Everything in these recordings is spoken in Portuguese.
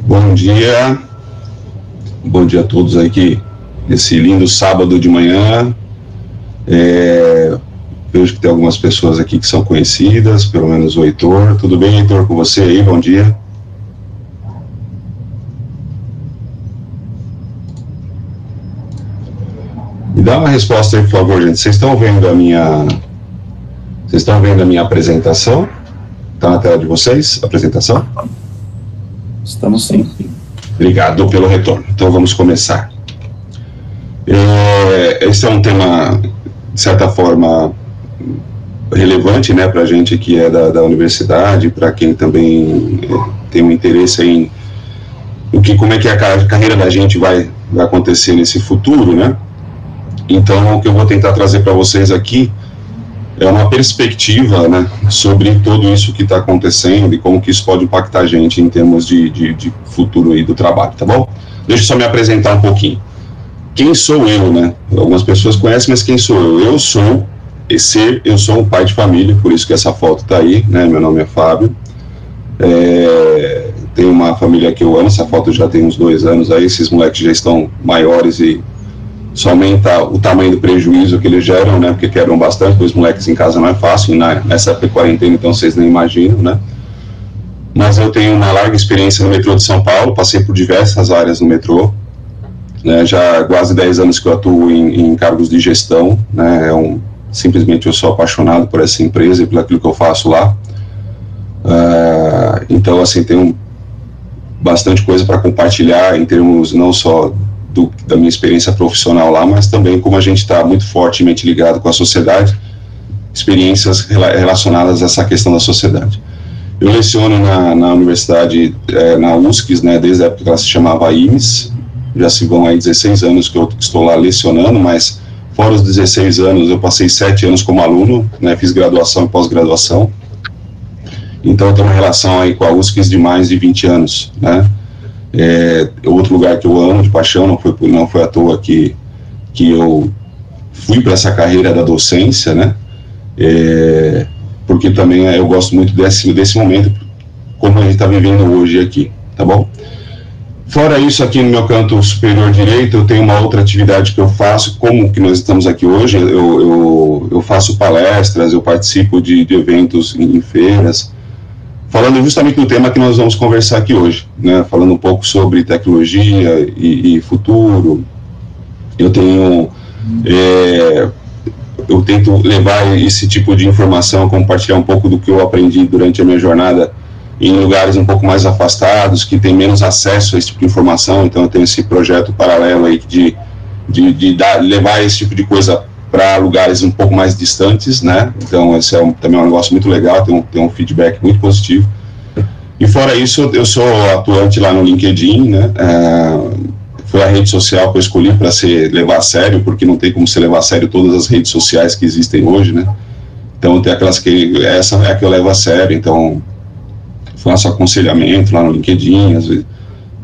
Bom dia a todos aqui nesse lindo sábado de manhã. Vejo que tem algumas pessoas aqui que são conhecidas, pelo menos o Heitor. Tudo bem, Heitor, com você aí? Bom dia. Me dá uma resposta aí, por favor, gente. Vocês estão vendo a minha apresentação? Está na tela de vocês, a apresentação? Estamos sim. Obrigado pelo retorno. Então vamos começar. Esse é um tema, de certa forma, relevante, né, para a gente que é da universidade, para quem também tem um interesse em como é que a carreira da gente vai acontecer nesse futuro, né? Então, o que eu vou tentar trazer para vocês aqui é uma perspectiva, né, sobre tudo isso que está acontecendo e como que isso pode impactar a gente em termos de futuro aí do trabalho, tá bom? Deixa eu só me apresentar um pouquinho. Quem sou eu, né? Algumas pessoas conhecem, mas quem sou eu? Eu sou um pai de família, por isso que essa foto está aí, né? Meu nome é Fábio. Tenho uma família que eu amo, essa foto já tem uns 2 anos aí, esses moleques já estão maiores e só aumenta o tamanho do prejuízo que eles geram, né, porque quebram bastante, pois moleques em casa não é fácil, nessa época de quarentena, então vocês nem imaginam, né. Mas eu tenho uma larga experiência no metrô de São Paulo, passei por diversas áreas no metrô, né, já há quase 10 anos que eu atuo em cargos de gestão, né, simplesmente eu sou apaixonado por essa empresa e por aquilo que eu faço lá. Então, assim, tenho bastante coisa para compartilhar em termos não só da minha experiência profissional lá, mas também como a gente está muito fortemente ligado com a sociedade, experiências relacionadas a essa questão da sociedade. Eu leciono na universidade, na USCS, né, desde a época que ela se chamava IMES, já se vão aí 16 anos que eu estou lá lecionando, mas fora os 16 anos, eu passei 7 anos como aluno, né, fiz graduação e pós-graduação, então eu tenho uma relação aí com a USCS de mais de 20 anos, né. Outro lugar que eu amo de paixão, não foi à toa que eu fui para essa carreira da docência, né, porque também eu gosto muito desse momento, como a gente está vivendo hoje aqui, tá bom? Fora isso, aqui no meu canto superior direito, eu tenho uma outra atividade que eu faço, como que nós estamos aqui hoje, eu faço palestras, eu participo de eventos em feiras, falando justamente do tema que nós vamos conversar aqui hoje, né, falando um pouco sobre tecnologia e futuro. Eu tento levar esse tipo de informação, compartilhar um pouco do que eu aprendi durante a minha jornada em lugares um pouco mais afastados, que tem menos acesso a esse tipo de informação, então eu tenho esse projeto paralelo aí de levar esse tipo de coisa para lugares um pouco mais distantes, né, então esse também é um negócio muito legal, tem um feedback muito positivo. E fora isso, eu sou atuante lá no LinkedIn, né, foi a rede social que eu escolhi para levar a sério, porque não tem como você levar a sério todas as redes sociais que existem hoje, né, então tem aquelas essa é a que eu levo a sério, então faço aconselhamento lá no LinkedIn, às vezes,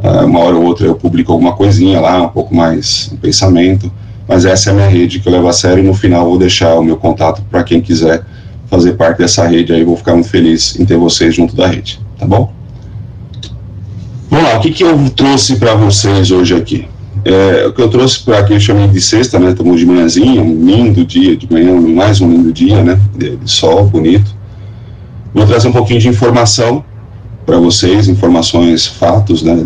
uma hora ou outra eu publico alguma coisinha lá, um pouco mais um pensamento, mas essa é a minha rede que eu levo a sério e no final vou deixar o meu contato para quem quiser fazer parte dessa rede, aí vou ficar muito feliz em ter vocês junto da rede, tá bom? Vamos lá, o que eu trouxe para vocês hoje aqui? O que eu trouxe para aqui, eu chamei de sexta, né, estamos de manhãzinha, um lindo dia de manhã, mais um lindo dia, né, de sol, bonito. Vou trazer um pouquinho de informação para vocês, informações, fatos, né,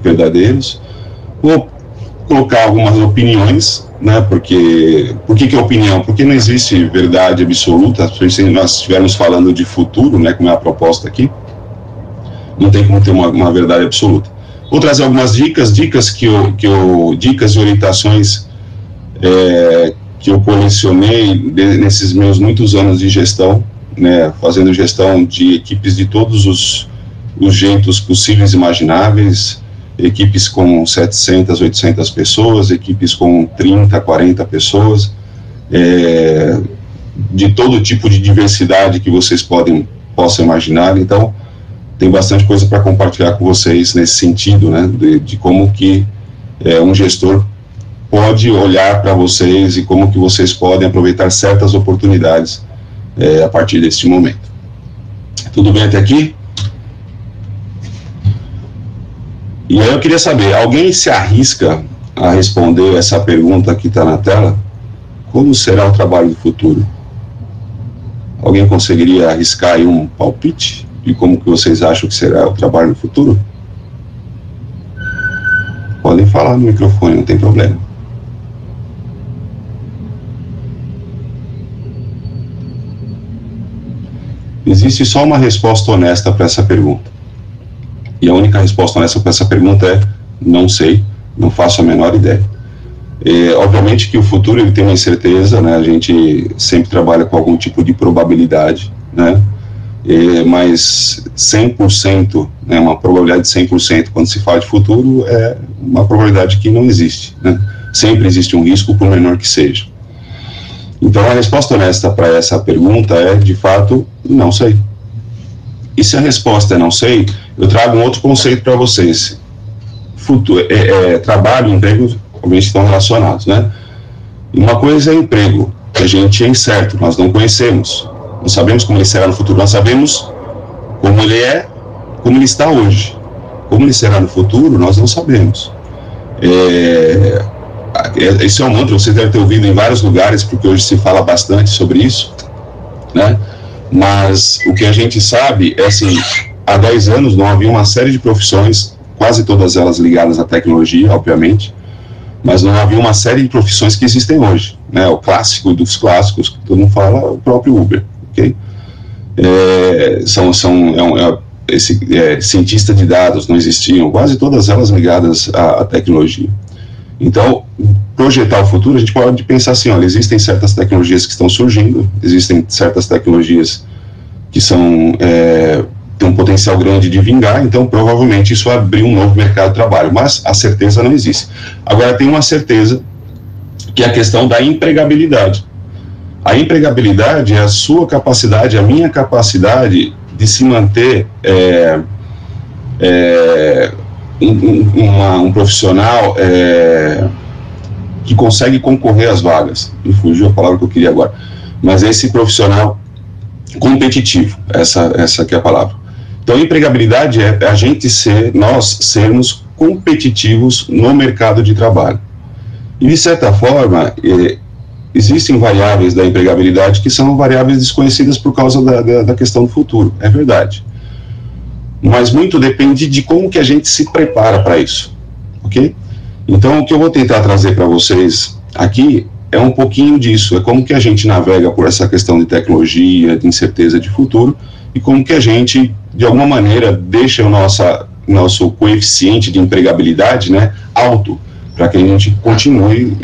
verdadeiros. Vou colocar algumas opiniões, né, por que é opinião? Porque não existe verdade absoluta, se nós estivermos falando de futuro, né, como é a proposta aqui, não tem como ter uma verdade absoluta. Vou trazer algumas dicas e orientações que eu colecionei nesses meus muitos anos de gestão, né, fazendo gestão de equipes de todos os jeitos possíveis e imagináveis, equipes com 700, 800 pessoas, equipes com 30, 40 pessoas, de todo tipo de diversidade que vocês possam imaginar. Então, tem bastante coisa para compartilhar com vocês nesse sentido, né, de como que um gestor pode olhar para vocês e como que vocês podem aproveitar certas oportunidades a partir deste momento. Tudo bem até aqui? E aí eu queria saber, alguém se arrisca a responder essa pergunta que está na tela? Como será o trabalho do futuro? Alguém conseguiria arriscar aí um palpite de como que vocês acham que será o trabalho no futuro? Podem falar no microfone, não tem problema. Existe só uma resposta honesta para essa pergunta. E a única resposta honesta para essa pergunta é: não sei, não faço a menor ideia. Obviamente que o futuro ele tem uma incerteza, né? A gente sempre trabalha com algum tipo de probabilidade, né? Mas 100%, né, uma probabilidade de 100% quando se fala de futuro é uma probabilidade que não existe, né? Sempre existe um risco, por menor que seja. Então a resposta honesta para essa pergunta é, de fato, não sei. E se a resposta é não sei, eu trago um outro conceito para vocês. Trabalho e emprego, obviamente, estão relacionados, né? E uma coisa é emprego, que a gente é incerto, nós não conhecemos. Não sabemos como ele será no futuro, nós sabemos como ele é, como ele está hoje. Como ele será no futuro, nós não sabemos. Esse é um mantra, você deve ter ouvido em vários lugares, porque hoje se fala bastante sobre isso, né? Mas o que a gente sabe é assim, há 10 anos não havia uma série de profissões, quase todas elas ligadas à tecnologia, obviamente, mas não havia uma série de profissões que existem hoje, né? O clássico dos clássicos, que todo mundo fala, é o próprio Uber, ok? Cientista de dados não existiam, quase todas elas ligadas à tecnologia. Então, projetar o futuro, a gente pode pensar assim, olha, existem certas tecnologias que estão surgindo, existem certas tecnologias que têm um potencial grande de vingar, então provavelmente isso abriu um novo mercado de trabalho, mas a certeza não existe. Agora tem uma certeza, que é a questão da empregabilidade. A empregabilidade é a sua capacidade, a minha capacidade de se manter um profissional que consegue concorrer às vagas. Me fugiu a palavra que eu queria agora. Mas esse profissional competitivo, essa que é a palavra. Então, empregabilidade é nós sermos competitivos no mercado de trabalho. E, de certa forma, existem variáveis da empregabilidade que são variáveis desconhecidas por causa da questão do futuro, é verdade. Mas muito depende de como que a gente se prepara para isso, ok? Então, o que eu vou tentar trazer para vocês aqui é um pouquinho disso, é como que a gente navega por essa questão de tecnologia, de incerteza de futuro, e como que a gente, de alguma maneira, deixa o nosso coeficiente de empregabilidade, né, alto, para que a gente continue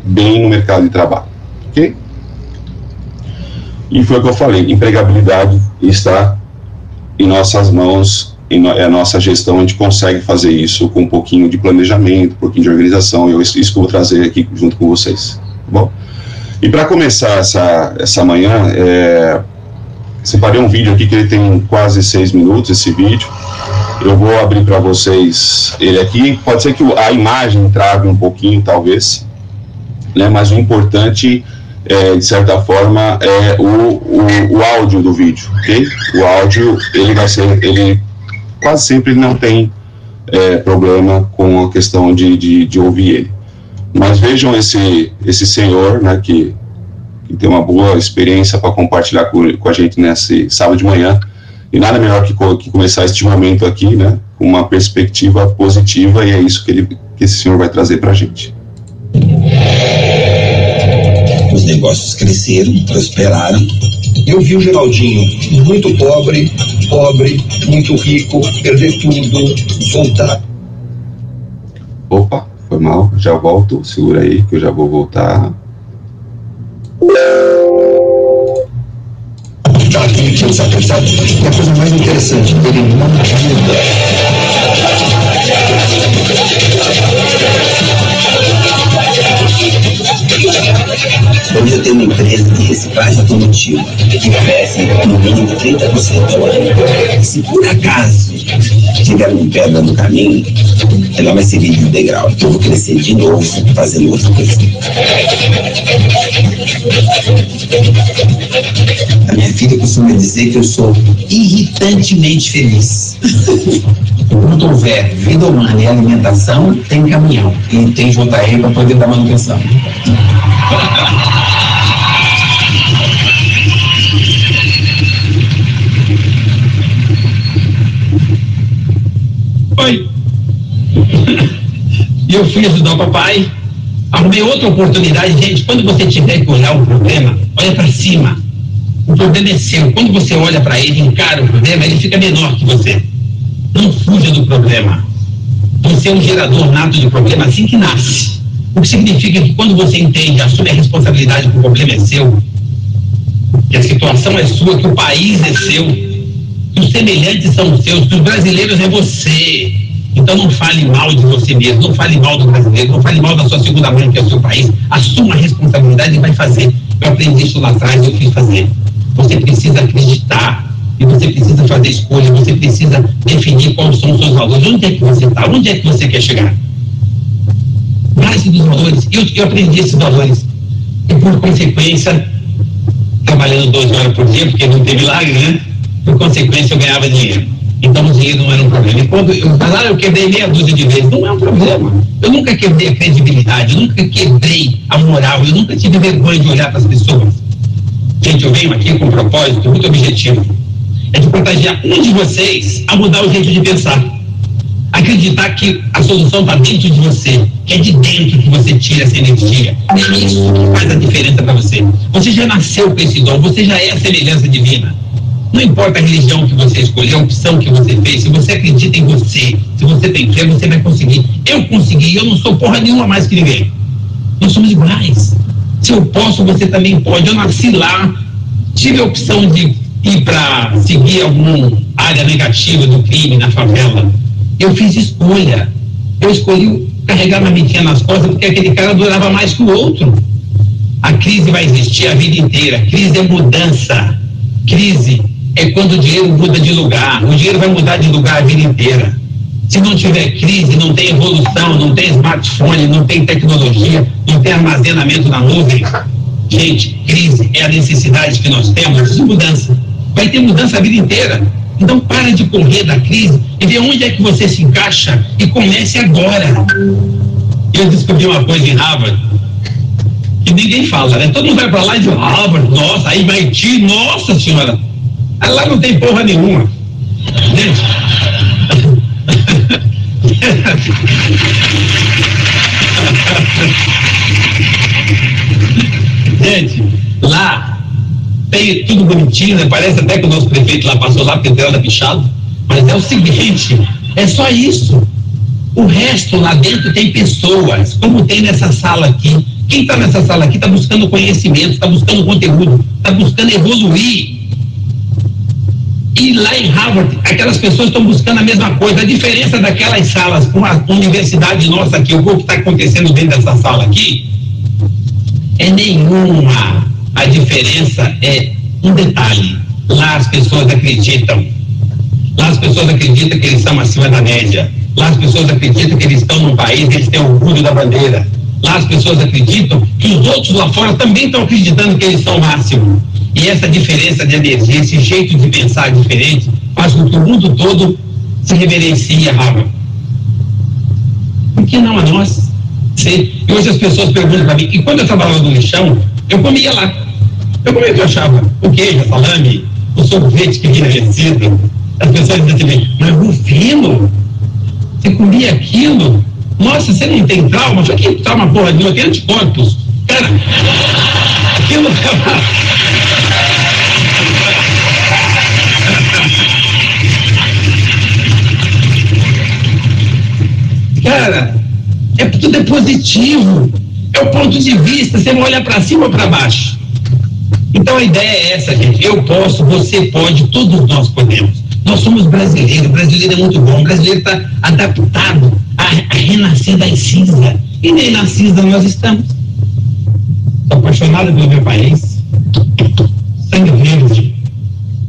bem no mercado de trabalho, ok? E foi o que eu falei, empregabilidade está em nossas mãos, a nossa gestão, a gente consegue fazer isso com um pouquinho de planejamento, um pouquinho de organização, isso que eu vou trazer aqui junto com vocês, tá bom? E para começar essa manhã, separei um vídeo aqui que ele tem quase 6 minutos, esse vídeo. Eu vou abrir para vocês ele aqui, pode ser que a imagem trave um pouquinho, talvez, né, mas o importante, de certa forma, é o áudio do vídeo, ok? O áudio, ele quase sempre não tem problema com a questão de ouvir ele. Mas vejam esse senhor, né, que tem uma boa experiência para compartilhar com a gente nesse sábado de manhã, e nada melhor que começar este momento aqui, né, com uma perspectiva positiva, e é isso que esse senhor vai trazer para a gente. Os negócios cresceram, prosperaram. Eu vi o Geraldinho muito pobre, muito rico, perder tudo, soltar. Opa, foi mal, já volto, segura aí que eu já vou voltar. Tá aqui, sabe? E a coisa mais interessante, ele não ajuda. Hoje eu tenho uma empresa de reciclagem automotiva que cresce no mínimo 30% ao ano. Se por acaso tiver uma pedra no caminho, ela vai servir de degrau. Eu vou crescer de novo fazendo outra coisa. A minha filha costuma dizer que eu sou irritantemente feliz. Enquanto houver vida humana e alimentação, tem caminhão e tem JR para poder dar manutenção. Oi. E eu fui ajudar o papai, arrumei outra oportunidade. Gente, quando você tiver que olhar um problema, olha para cima. O problema é seu. Quando você olha para ele, encara o problema, ele fica menor que você. Não fuja do problema. Você é um gerador nato de problema assim que nasce. O que significa que quando você entende, assume a responsabilidade que o problema é seu, que a situação é sua, que o país é seu, que os semelhantes são seus, que os brasileiros é você. Então não fale mal de você mesmo, não fale mal do brasileiro, não fale mal da sua segunda mãe, que é o seu país. Assuma a responsabilidade e vai fazer. Eu aprendi isso lá atrás e eu fiz fazer. Você precisa acreditar e você precisa fazer escolha, você precisa definir quais são os seus valores. Onde é que você está? Onde é que você quer chegar? Base dos valores. Eu aprendi esses valores. E por consequência, trabalhando 12 horas por dia, porque não tem milagre, né? Por consequência, eu ganhava dinheiro. Então o dinheiro não era um problema. E quando eu falar, eu quebrei meia dúzia de vezes. Não é um problema. Eu nunca quebrei a credibilidade, eu nunca quebrei a moral, eu nunca tive vergonha de olhar para as pessoas. Gente, eu venho aqui com um propósito muito objetivo. É de contagiar um de vocês a mudar o jeito de pensar. Acreditar que a solução está dentro de você, que é de dentro que você tira essa energia. É isso que faz a diferença para você. Você já nasceu com esse dom, você já é a semelhança divina. Não importa a religião que você escolheu, a opção que você fez, se você acredita em você, se você tem fé, você vai conseguir. Eu consegui, eu não sou porra nenhuma mais que ninguém. Nós somos iguais. Se eu posso, você também pode. Eu nasci lá, tive a opção de ir para seguir alguma área negativa do crime na favela. Eu fiz escolha. Eu escolhi carregar uma mentinha nas costas porque aquele cara durava mais que o outro. A crise vai existir a vida inteira. Crise é mudança. Crise é quando o dinheiro muda de lugar. O dinheiro vai mudar de lugar a vida inteira. Se não tiver crise, não tem evolução, não tem smartphone, não tem tecnologia, não tem armazenamento na nuvem. Gente, crise é a necessidade que nós temos de mudança. Vai ter mudança a vida inteira. Então para de correr da crise e vê onde é que você se encaixa e comece agora. Eu descobri uma coisa em Harvard que ninguém fala, né? Todo mundo vai para lá e diz, Harvard, nossa, aí vai te, nossa senhora. Aí lá não tem porra nenhuma. Gente, gente, lá tem tudo bonitinho, né? Parece até que o nosso prefeito lá passou lá porque era pichado, mas é o seguinte, é só isso. O resto lá dentro tem pessoas, como tem nessa sala aqui. Quem está nessa sala aqui está buscando conhecimento, está buscando conteúdo, está buscando evoluir. E lá em Harvard, aquelas pessoas estão buscando a mesma coisa. A diferença daquelas salas com a universidade nossa aqui, o que está acontecendo dentro dessa sala aqui, é nenhuma. A diferença é um detalhe. Lá as pessoas acreditam. Lá as pessoas acreditam que eles são acima da média. Lá as pessoas acreditam que eles estão num país, eles têm orgulho da bandeira. Lá as pessoas acreditam que os outros lá fora também estão acreditando que eles são o máximo. E essa diferença de energia, esse jeito de pensar diferente, faz com que o mundo todo se reverencie a Harvard. Por que não a nós? E hoje as pessoas perguntam para mim, e quando eu trabalhava no lixão, eu comia lá. Eu comia o que eu achava, o queijo, a salame, o sorvete que vinha vencido. As pessoas dizem assim, mas Rufino, você comia aquilo? Nossa, você não tem trauma? Só que trauma porra nenhuma, tem anticorpos. Cara, aquilo... Cara, tudo é positivo. É o ponto de vista, você não olha para cima ou para baixo. Então a ideia é essa, gente. Eu posso, você pode, todos nós podemos. Nós somos brasileiros, o brasileiro é muito bom, o brasileiro está adaptado a renascer das cinzas. E nem na cinza nós estamos. Sou apaixonado pelo meu país. Sangue verde.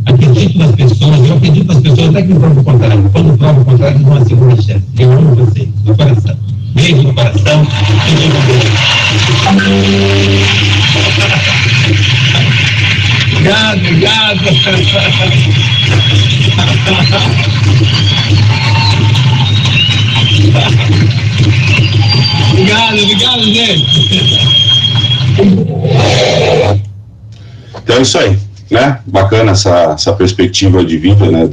Acredito nas pessoas, eu acredito nas pessoas até que me prova o contrário. Quando prova o contrário, eles dão uma segunda chance. Eu amo vocês, do coração. Beijo no coração. Obrigado, obrigado. Obrigado, gente. Então é isso aí, né? Bacana essa perspectiva de vida, né,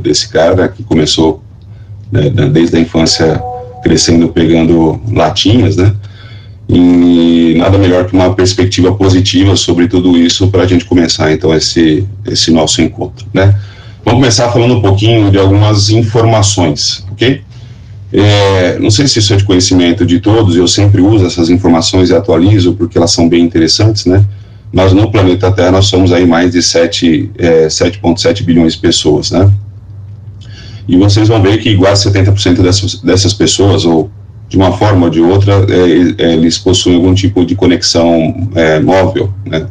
desse cara que começou, né, desde a infância crescendo, pegando latinhas, né? E nada melhor que uma perspectiva positiva sobre tudo isso para a gente começar, então, esse nosso encontro, né? Vamos começar falando um pouquinho de algumas informações, ok? Não sei se isso é de conhecimento de todos, eu sempre uso essas informações e atualizo porque elas são bem interessantes, né? Mas no planeta Terra nós somos aí mais de 7,7 bilhões de pessoas, né? E vocês vão ver que quase 70% dessas pessoas, ou de uma forma ou de outra, eles possuem algum tipo de conexão móvel, né?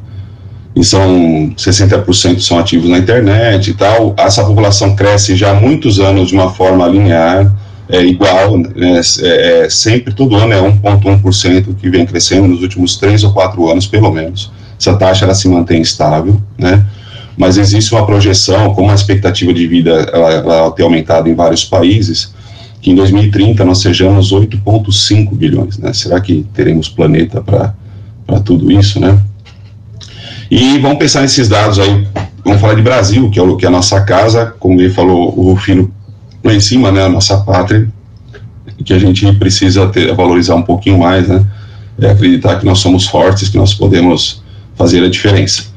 E 60% são ativos na internet e tal. Essa população cresce já há muitos anos de uma forma linear, igual, né? Sempre, todo ano é 1,1% que vem crescendo nos últimos 3 ou 4 anos, pelo menos. Essa taxa ela se mantém estável, né? Mas existe uma projeção, como a expectativa de vida ela tem aumentado em vários países, que em 2030 nós sejamos 8,5 bilhões, né? Será que teremos planeta para tudo isso, né? E vamos pensar nesses dados aí, vamos falar de Brasil, que é a nossa casa, como ele falou, o Rufino lá em cima, né? A nossa pátria, que a gente precisa valorizar um pouquinho mais, né? Acreditar que nós somos fortes, que nós podemos fazer a diferença.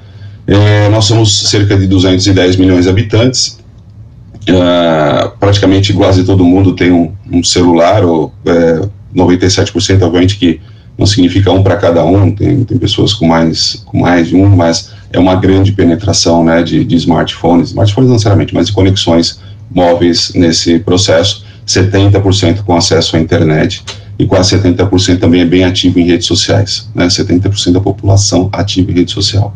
Nós somos cerca de 210 milhões de habitantes, praticamente quase todo mundo tem um celular, ou 97%, obviamente que não significa um para cada um, tem pessoas com mais de um, mas é uma grande penetração, né, de smartphones não necessariamente, mas de conexões móveis nesse processo, 70% com acesso à internet, e quase 70% também é bem ativo em redes sociais, né, 70% da população ativa em rede social.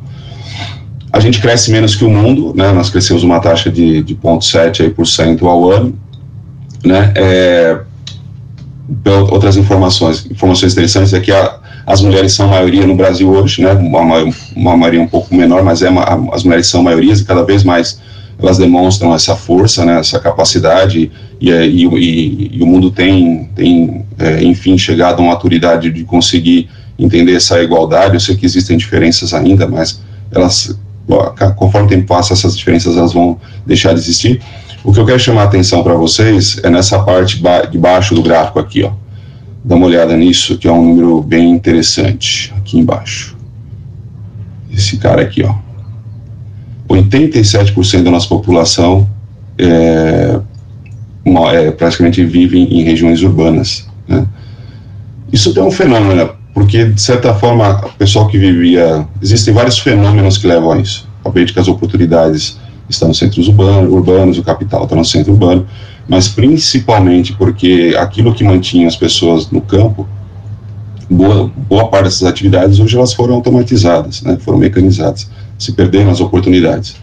A gente cresce menos que o mundo, né? Nós crescemos uma taxa de 0,7% ao ano, né? Outras informações interessantes é que as mulheres são a maioria no Brasil hoje, né? Uma maioria um pouco menor, mas as mulheres são maiorias e cada vez mais elas demonstram essa força, né? Essa capacidade e o mundo tem enfim, chegado a uma maturidade de conseguir entender essa igualdade. Eu sei que existem diferenças ainda, mas elas, conforme o tempo passa, essas diferenças elas vão deixar de existir. O que eu quero chamar a atenção para vocês é nessa parte de baixo do gráfico aqui, ó. Dá uma olhada nisso, que é um número bem interessante, aqui embaixo. Esse cara aqui, ó. 87% da nossa população praticamente vive em regiões urbanas, né? Isso é um fenômeno, né? Porque, de certa forma, o pessoal que vivia... Existem vários fenômenos que levam a isso. Obviamente que as oportunidades estão nos centros urbanos, o capital está no centro urbano, mas principalmente porque aquilo que mantinha as pessoas no campo, boa parte dessas atividades, hoje elas foram automatizadas, né? Foram mecanizadas, se perderam as oportunidades.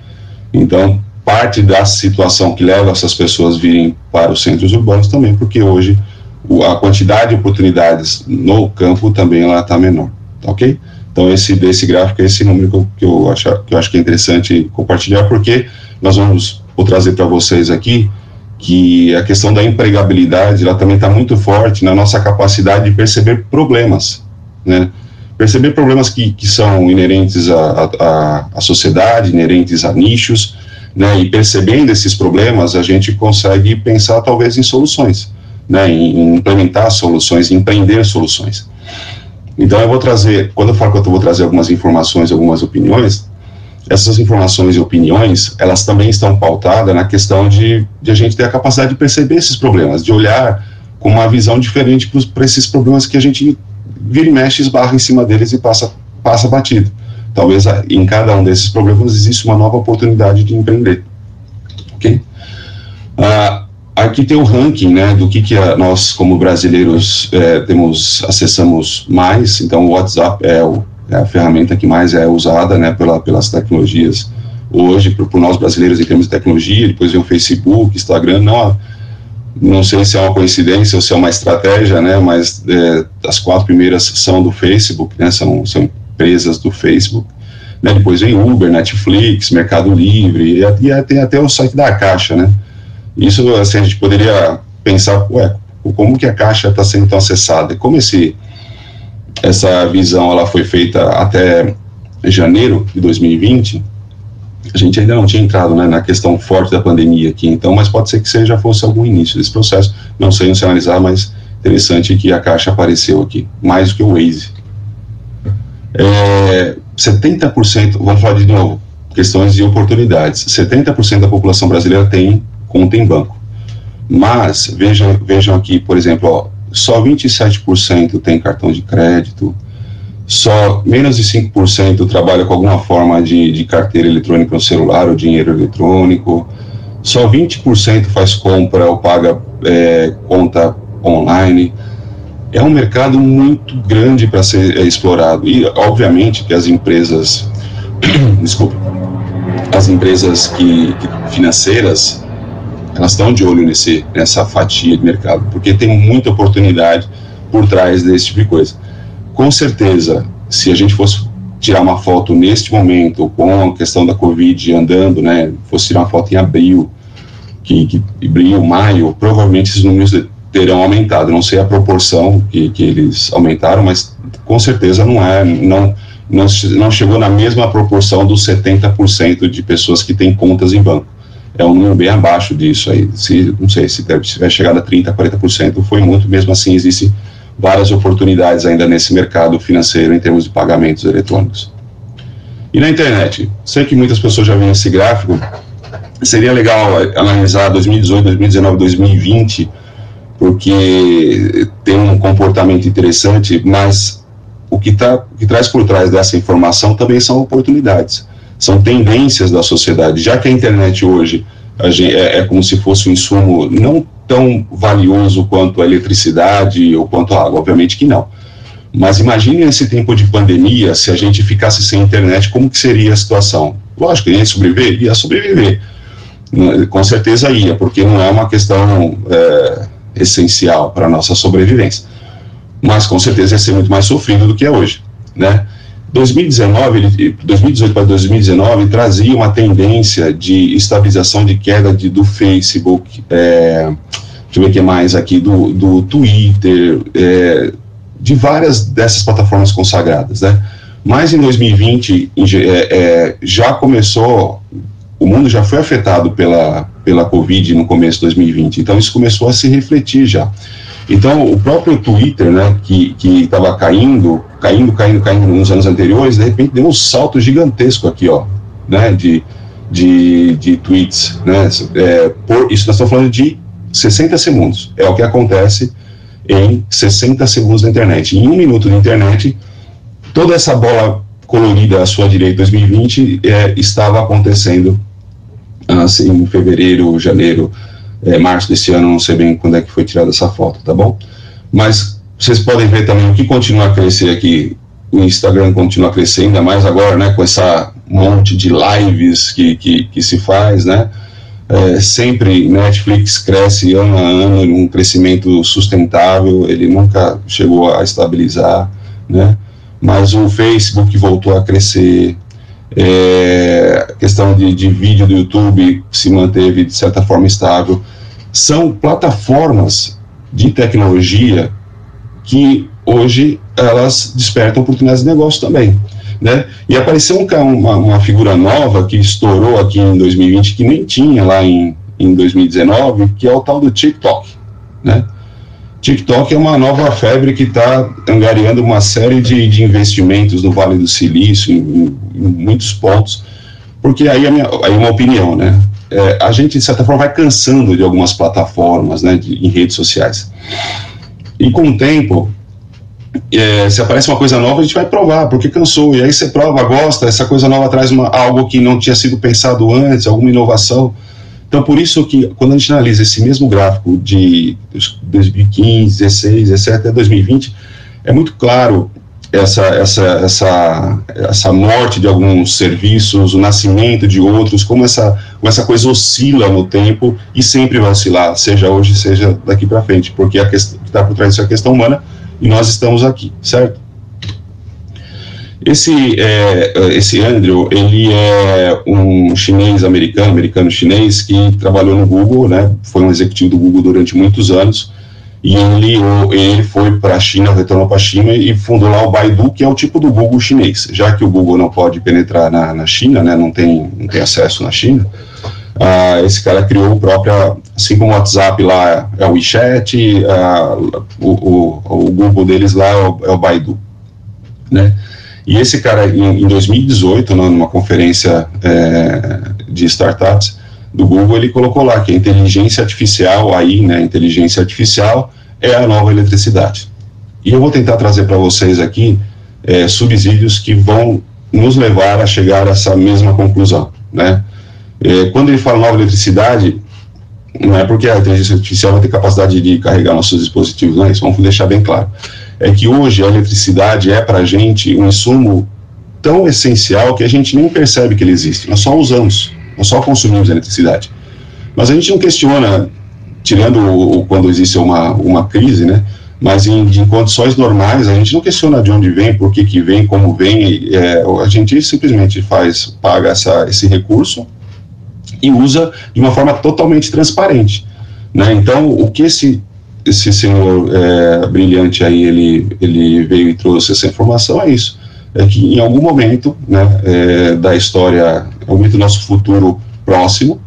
Então, parte da situação que leva essas pessoas a virem para os centros urbanos também, porque hoje a quantidade de oportunidades no campo também ela está menor, tá ok? Então desse gráfico é esse número que eu acho que é interessante compartilhar, porque vou trazer para vocês aqui que a questão da empregabilidade ela também está muito forte na nossa capacidade de perceber problemas, né? Perceber problemas que são inerentes à sociedade, inerentes a nichos, né? E percebendo esses problemas a gente consegue pensar talvez em soluções, né, em implementar soluções, em empreender soluções. Então eu vou trazer, quando eu falo que eu vou trazer algumas informações, algumas opiniões, essas informações e opiniões, elas também estão pautadas na questão de a gente ter a capacidade de perceber esses problemas, de olhar com uma visão diferente para esses problemas que a gente vira e mexe, esbarra em cima deles e passa batido. Talvez em cada um desses problemas existe uma nova oportunidade de empreender, ok? Aqui tem o ranking, né, do que nós, como brasileiros, acessamos mais. Então, o WhatsApp é a ferramenta que mais é usada, né, pelas tecnologias hoje, por nós brasileiros em termos de tecnologia. Depois vem o Facebook, Instagram. Não sei se é uma coincidência ou se é uma estratégia, né, mas as 4 primeiras são do Facebook, né, são empresas do Facebook. Né, depois vem Uber, Netflix, Mercado Livre, e tem até o site da Caixa, né. Isso, assim, a gente poderia pensar, Como que a Caixa está sendo tão acessada? Como essa visão ela foi feita até janeiro de 2020, a gente ainda não tinha entrado, né, na questão forte da pandemia aqui, então, mas pode ser que já fosse algum início desse processo, não sei analisar, mas interessante que a Caixa apareceu aqui, mais do que o Waze. 70%, vamos falar de novo, questões de oportunidades, 70% da população brasileira tem conta em banco, mas vejam aqui, por exemplo, ó, só 27% tem cartão de crédito, só menos de 5% trabalha com alguma forma de carteira eletrônica no celular ou dinheiro eletrônico, só 20% faz compra ou paga conta online. É um mercado muito grande para ser explorado e, obviamente, que as empresas, desculpa, as empresas financeiras, elas estão de olho nessa fatia de mercado, porque tem muita oportunidade por trás desse tipo de coisa. Com certeza, se a gente fosse tirar uma foto neste momento, com a questão da Covid andando, né, fosse tirar uma foto em abril, abril, maio, provavelmente esses números terão aumentado. Não sei a proporção que eles aumentaram, mas com certeza não chegou na mesma proporção dos 70% de pessoas que têm contas em banco. É um número bem abaixo disso aí. Não sei se vai chegar a 30%, 40%, foi muito. Mesmo assim, existem várias oportunidades ainda nesse mercado financeiro em termos de pagamentos eletrônicos. E na internet? Sei que muitas pessoas já viram esse gráfico. Seria legal analisar 2018, 2019, 2020, porque tem um comportamento interessante, mas o que traz por trás dessa informação também são oportunidades, são tendências da sociedade, já que a internet hoje é como se fosse um insumo não tão valioso quanto a eletricidade ou quanto a água, obviamente que não. Mas imagine esse tempo de pandemia, se a gente ficasse sem internet, como que seria a situação? Lógico, ia sobreviver? Ia sobreviver. Com certeza ia, porque não é uma questão essencial para a nossa sobrevivência. Mas com certeza ia ser muito mais sofrido do que é hoje, né? 2018 para 2019 trazia uma tendência de estabilização de queda do Facebook, deixa eu ver o que mais aqui, do Twitter, de várias dessas plataformas consagradas, né? Mas em 2020 já começou, o mundo já foi afetado pela Covid no começo de 2020, então isso começou a se refletir já. Então, o próprio Twitter, né, que estava caindo nos anos anteriores, de repente deu um salto gigantesco aqui, ó, né, de tweets, né, isso nós estamos falando de 60 segundos, é o que acontece em 60 segundos na internet. Em 1 minuto de internet, toda essa bola colorida à sua direita, 2020, estava acontecendo assim, em fevereiro, janeiro, março desse ano, não sei bem quando é que foi tirada essa foto, tá bom? Mas vocês podem ver também o que continua a crescer aqui, o Instagram continua a crescer, ainda mais agora, né, com essa monte de lives que se faz, né? Sempre Netflix cresce ano a ano, um crescimento sustentável, ele nunca chegou a estabilizar, né? Mas o Facebook voltou a crescer, a questão de vídeo do YouTube se manteve de certa forma estável. São plataformas de tecnologia que hoje elas despertam oportunidades de negócio também, né? E apareceu uma figura nova que estourou aqui em 2020, que nem tinha lá em 2019, que é o tal do TikTok, né? TikTok é uma nova febre que está angariando uma série de investimentos no Vale do Silício, em muitos pontos, porque aí uma opinião, né? A gente, de certa forma, vai cansando de algumas plataformas, né, em redes sociais. E com o tempo, se aparece uma coisa nova, a gente vai provar, porque cansou. E aí você prova, gosta, essa coisa nova traz algo que não tinha sido pensado antes, alguma inovação. Então, por isso que, quando a gente analisa esse mesmo gráfico de 2015, 16, 17 até 2020, é muito claro essa morte de alguns serviços, o nascimento de outros, como essa coisa oscila no tempo e sempre vai oscilar, seja hoje, seja daqui para frente, porque a questão que está por trás disso é a questão humana e nós estamos aqui, certo? Esse Andrew, ele é um americano-chinês, que trabalhou no Google, né, foi um executivo do Google durante muitos anos, e ele foi para a China, retornou para a China e fundou lá o Baidu, que é o tipo do Google chinês. Já que o Google não pode penetrar na China, né, não tem acesso na China, esse cara criou o próprio, assim como o WhatsApp lá é o WeChat, o Google deles lá é o Baidu, né? E esse cara, em 2018, numa conferência de startups do Google, ele colocou lá que a inteligência artificial, né, inteligência artificial é a nova eletricidade. E eu vou tentar trazer para vocês aqui subsídios que vão nos levar a chegar a essa mesma conclusão, né? Quando ele fala nova eletricidade, não é porque a inteligência artificial vai ter capacidade de carregar nossos dispositivos, não é isso, vamos deixar bem claro. É que hoje a eletricidade é para a gente um insumo tão essencial que a gente nem percebe que ele existe, nós só usamos, nós só consumimos eletricidade. Mas a gente não questiona, tirando quando existe uma crise, né? Mas em condições normais, a gente não questiona de onde vem, por que vem, como vem, a gente simplesmente paga esse recurso e usa de uma forma totalmente transparente, né? Então, o que esse senhor brilhante aí, ele veio e trouxe essa informação é isso, é que em algum momento, né, da história, em algum momento do nosso futuro próximo,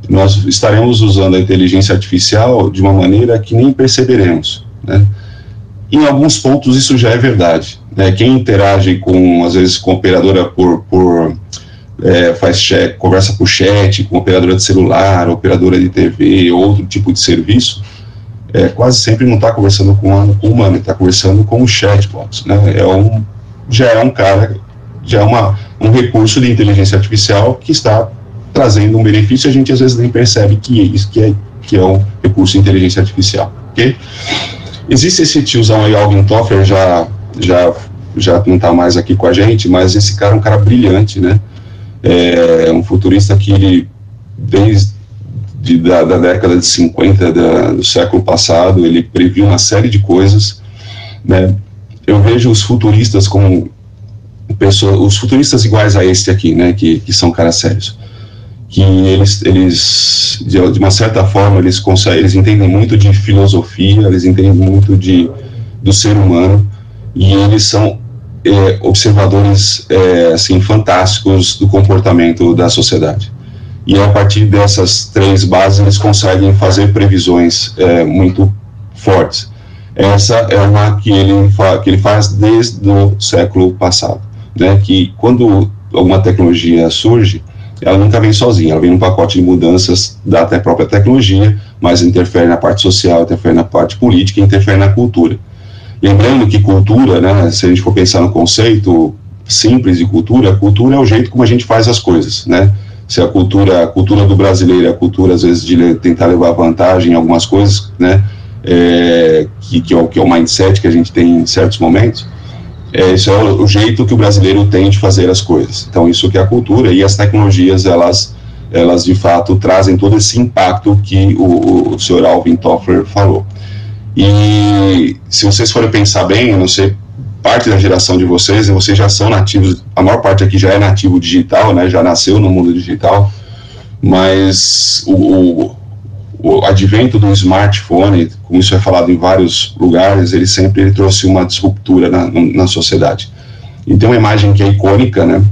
nós estaremos usando a inteligência artificial de uma maneira que nem perceberemos, né? Em alguns pontos isso já é verdade, né? Quem interage às vezes com operadora faz conversa por chat, com operadora de celular, operadora de TV, outro tipo de serviço, quase sempre não está conversando com um humano, está conversando com um chatbot, né? Já é um recurso de inteligência artificial que está trazendo um benefício, a gente às vezes nem percebe que é um recurso de inteligência artificial, ok? Existe esse tiozão aí, Alvin Toffler, já não está mais aqui com a gente, mas esse cara é um cara brilhante, né? É um futurista que ele, desde da década de 50 do século passado, ele previu uma série de coisas, né? Eu vejo os futuristas como os futuristas iguais a este aqui, né? Que são caras sérios, que eles de uma certa forma eles entendem muito de filosofia, eles entendem muito do ser humano, e eles são observadores assim, fantásticos do comportamento da sociedade. E a partir dessas três bases eles conseguem fazer previsões muito fortes. Essa é uma que ele faz desde o século passado, né? Que quando alguma tecnologia surge, ela nunca vem sozinha, ela vem num pacote de mudanças da até própria tecnologia, mas interfere na parte social, interfere na parte política, interfere na cultura. Lembrando que cultura, né, se a gente for pensar no conceito simples de cultura, a cultura é o jeito como a gente faz as coisas, né? Se a cultura do brasileiro, a cultura às vezes de tentar levar vantagem em algumas coisas, né, que é o mindset que a gente tem em certos momentos, isso é o jeito que o brasileiro tem de fazer as coisas. Então isso que é a cultura, e as tecnologias, elas de fato trazem todo esse impacto que o senhor Alvin Toffler falou. E se vocês forem pensar bem, eu não sei, parte da geração de vocês já são nativos, a maior parte aqui já é nativo digital, né, já nasceu no mundo digital, mas o advento do smartphone, como isso é falado em vários lugares, ele trouxe uma disruptura na sociedade. E tem uma imagem que é icônica, né,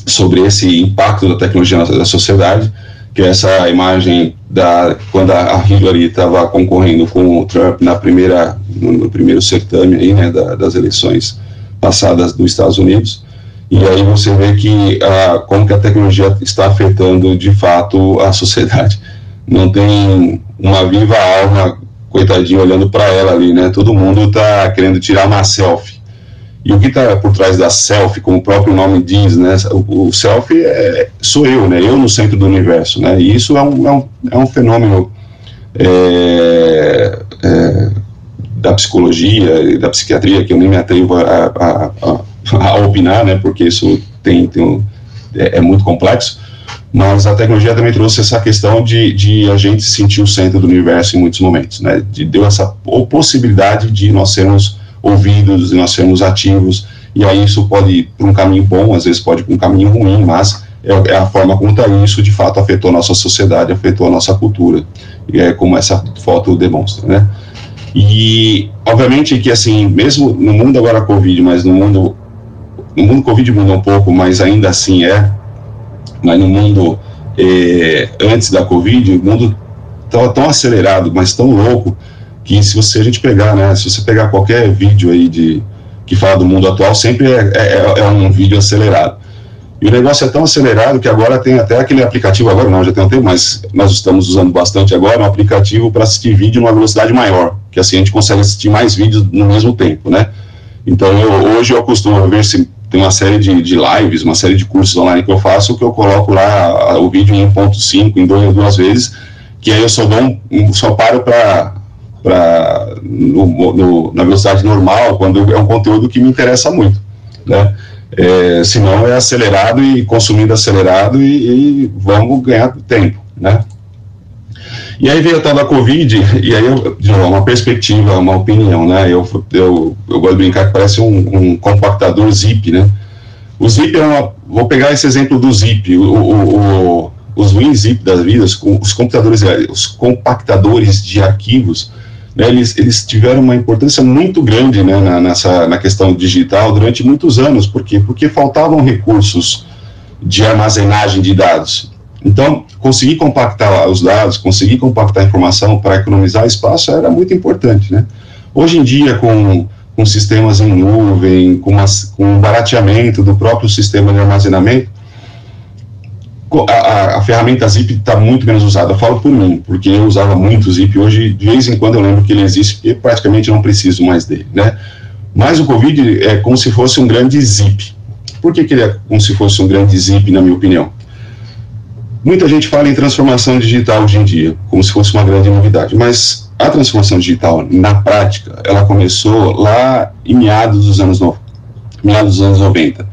sobre esse impacto da tecnologia na sociedade, que é essa imagem quando a Hillary estava concorrendo com o Trump no primeiro certame aí, né, das eleições passadas dos Estados Unidos. E aí você vê como que a tecnologia está afetando de fato a sociedade. Não tem uma viva alma, coitadinho, olhando para ela ali, né? Todo mundo está querendo tirar uma selfie. E o que está por trás da selfie, como o próprio nome diz, né? O selfie sou eu, né? Eu no centro do universo, né? E isso é um fenômeno da psicologia e da psiquiatria, que eu nem me atrevo a opinar, né? Porque isso é muito complexo. Mas a tecnologia também trouxe essa questão de a gente se sentir o centro do universo em muitos momentos, né? Deu essa possibilidade de nós sermos ouvidos, de nós sermos ativos, e aí isso pode ir para um caminho bom, às vezes pode ir para um caminho ruim, mas é a forma como isso de fato afetou a nossa sociedade, afetou a nossa cultura, e é como essa foto demonstra, né? E, obviamente, que, assim, mesmo no mundo agora Covid, mas no mundo Covid mudou um pouco, mas ainda assim mas no mundo antes da Covid, o mundo estava tão acelerado, mas tão louco, que se a gente pegar, né, se você pegar qualquer vídeo aí que fala do mundo atual, sempre é um vídeo acelerado. E o negócio é tão acelerado que agora tem até aquele aplicativo, agora não, já tem um tempo, mas nós estamos usando bastante agora, um aplicativo para assistir vídeo numa velocidade maior, que assim a gente consegue assistir mais vídeos no mesmo tempo, né? Então hoje eu costumo ver se tem uma série de lives, uma série de cursos online que eu faço, que eu coloco lá o vídeo em 1.5, em duas vezes, que aí eu só paro na velocidade normal, quando é um conteúdo que me interessa muito, né? Senão é acelerado e consumindo acelerado e vamos ganhar tempo, né? E aí veio a tal da Covid, e aí uma perspectiva, uma opinião, né? Eu gosto de brincar que parece um compactador zip, né? O zip vou pegar esse exemplo do zip, os WinZip das vidas, os compactadores de arquivos, né, eles tiveram uma importância muito grande, né, na questão digital durante muitos anos. Por quê? Porque faltavam recursos de armazenagem de dados. Então, conseguir compactar os dados, conseguir compactar a informação para economizar espaço era muito importante, né? Hoje em dia, com sistemas em nuvem, com o barateamento do próprio sistema de armazenamento, a ferramenta Zip está muito menos usada. Eu falo por mim, porque eu usava muito Zip. Hoje, de vez em quando, eu lembro que ele existe, porque praticamente eu não preciso mais dele, né? Mas o Covid é como se fosse um grande Zip. Por que ele é como se fosse um grande Zip, na minha opinião? Muita gente fala em transformação digital hoje em dia, como se fosse uma grande novidade, mas a transformação digital, na prática, ela começou lá em meados dos anos 90,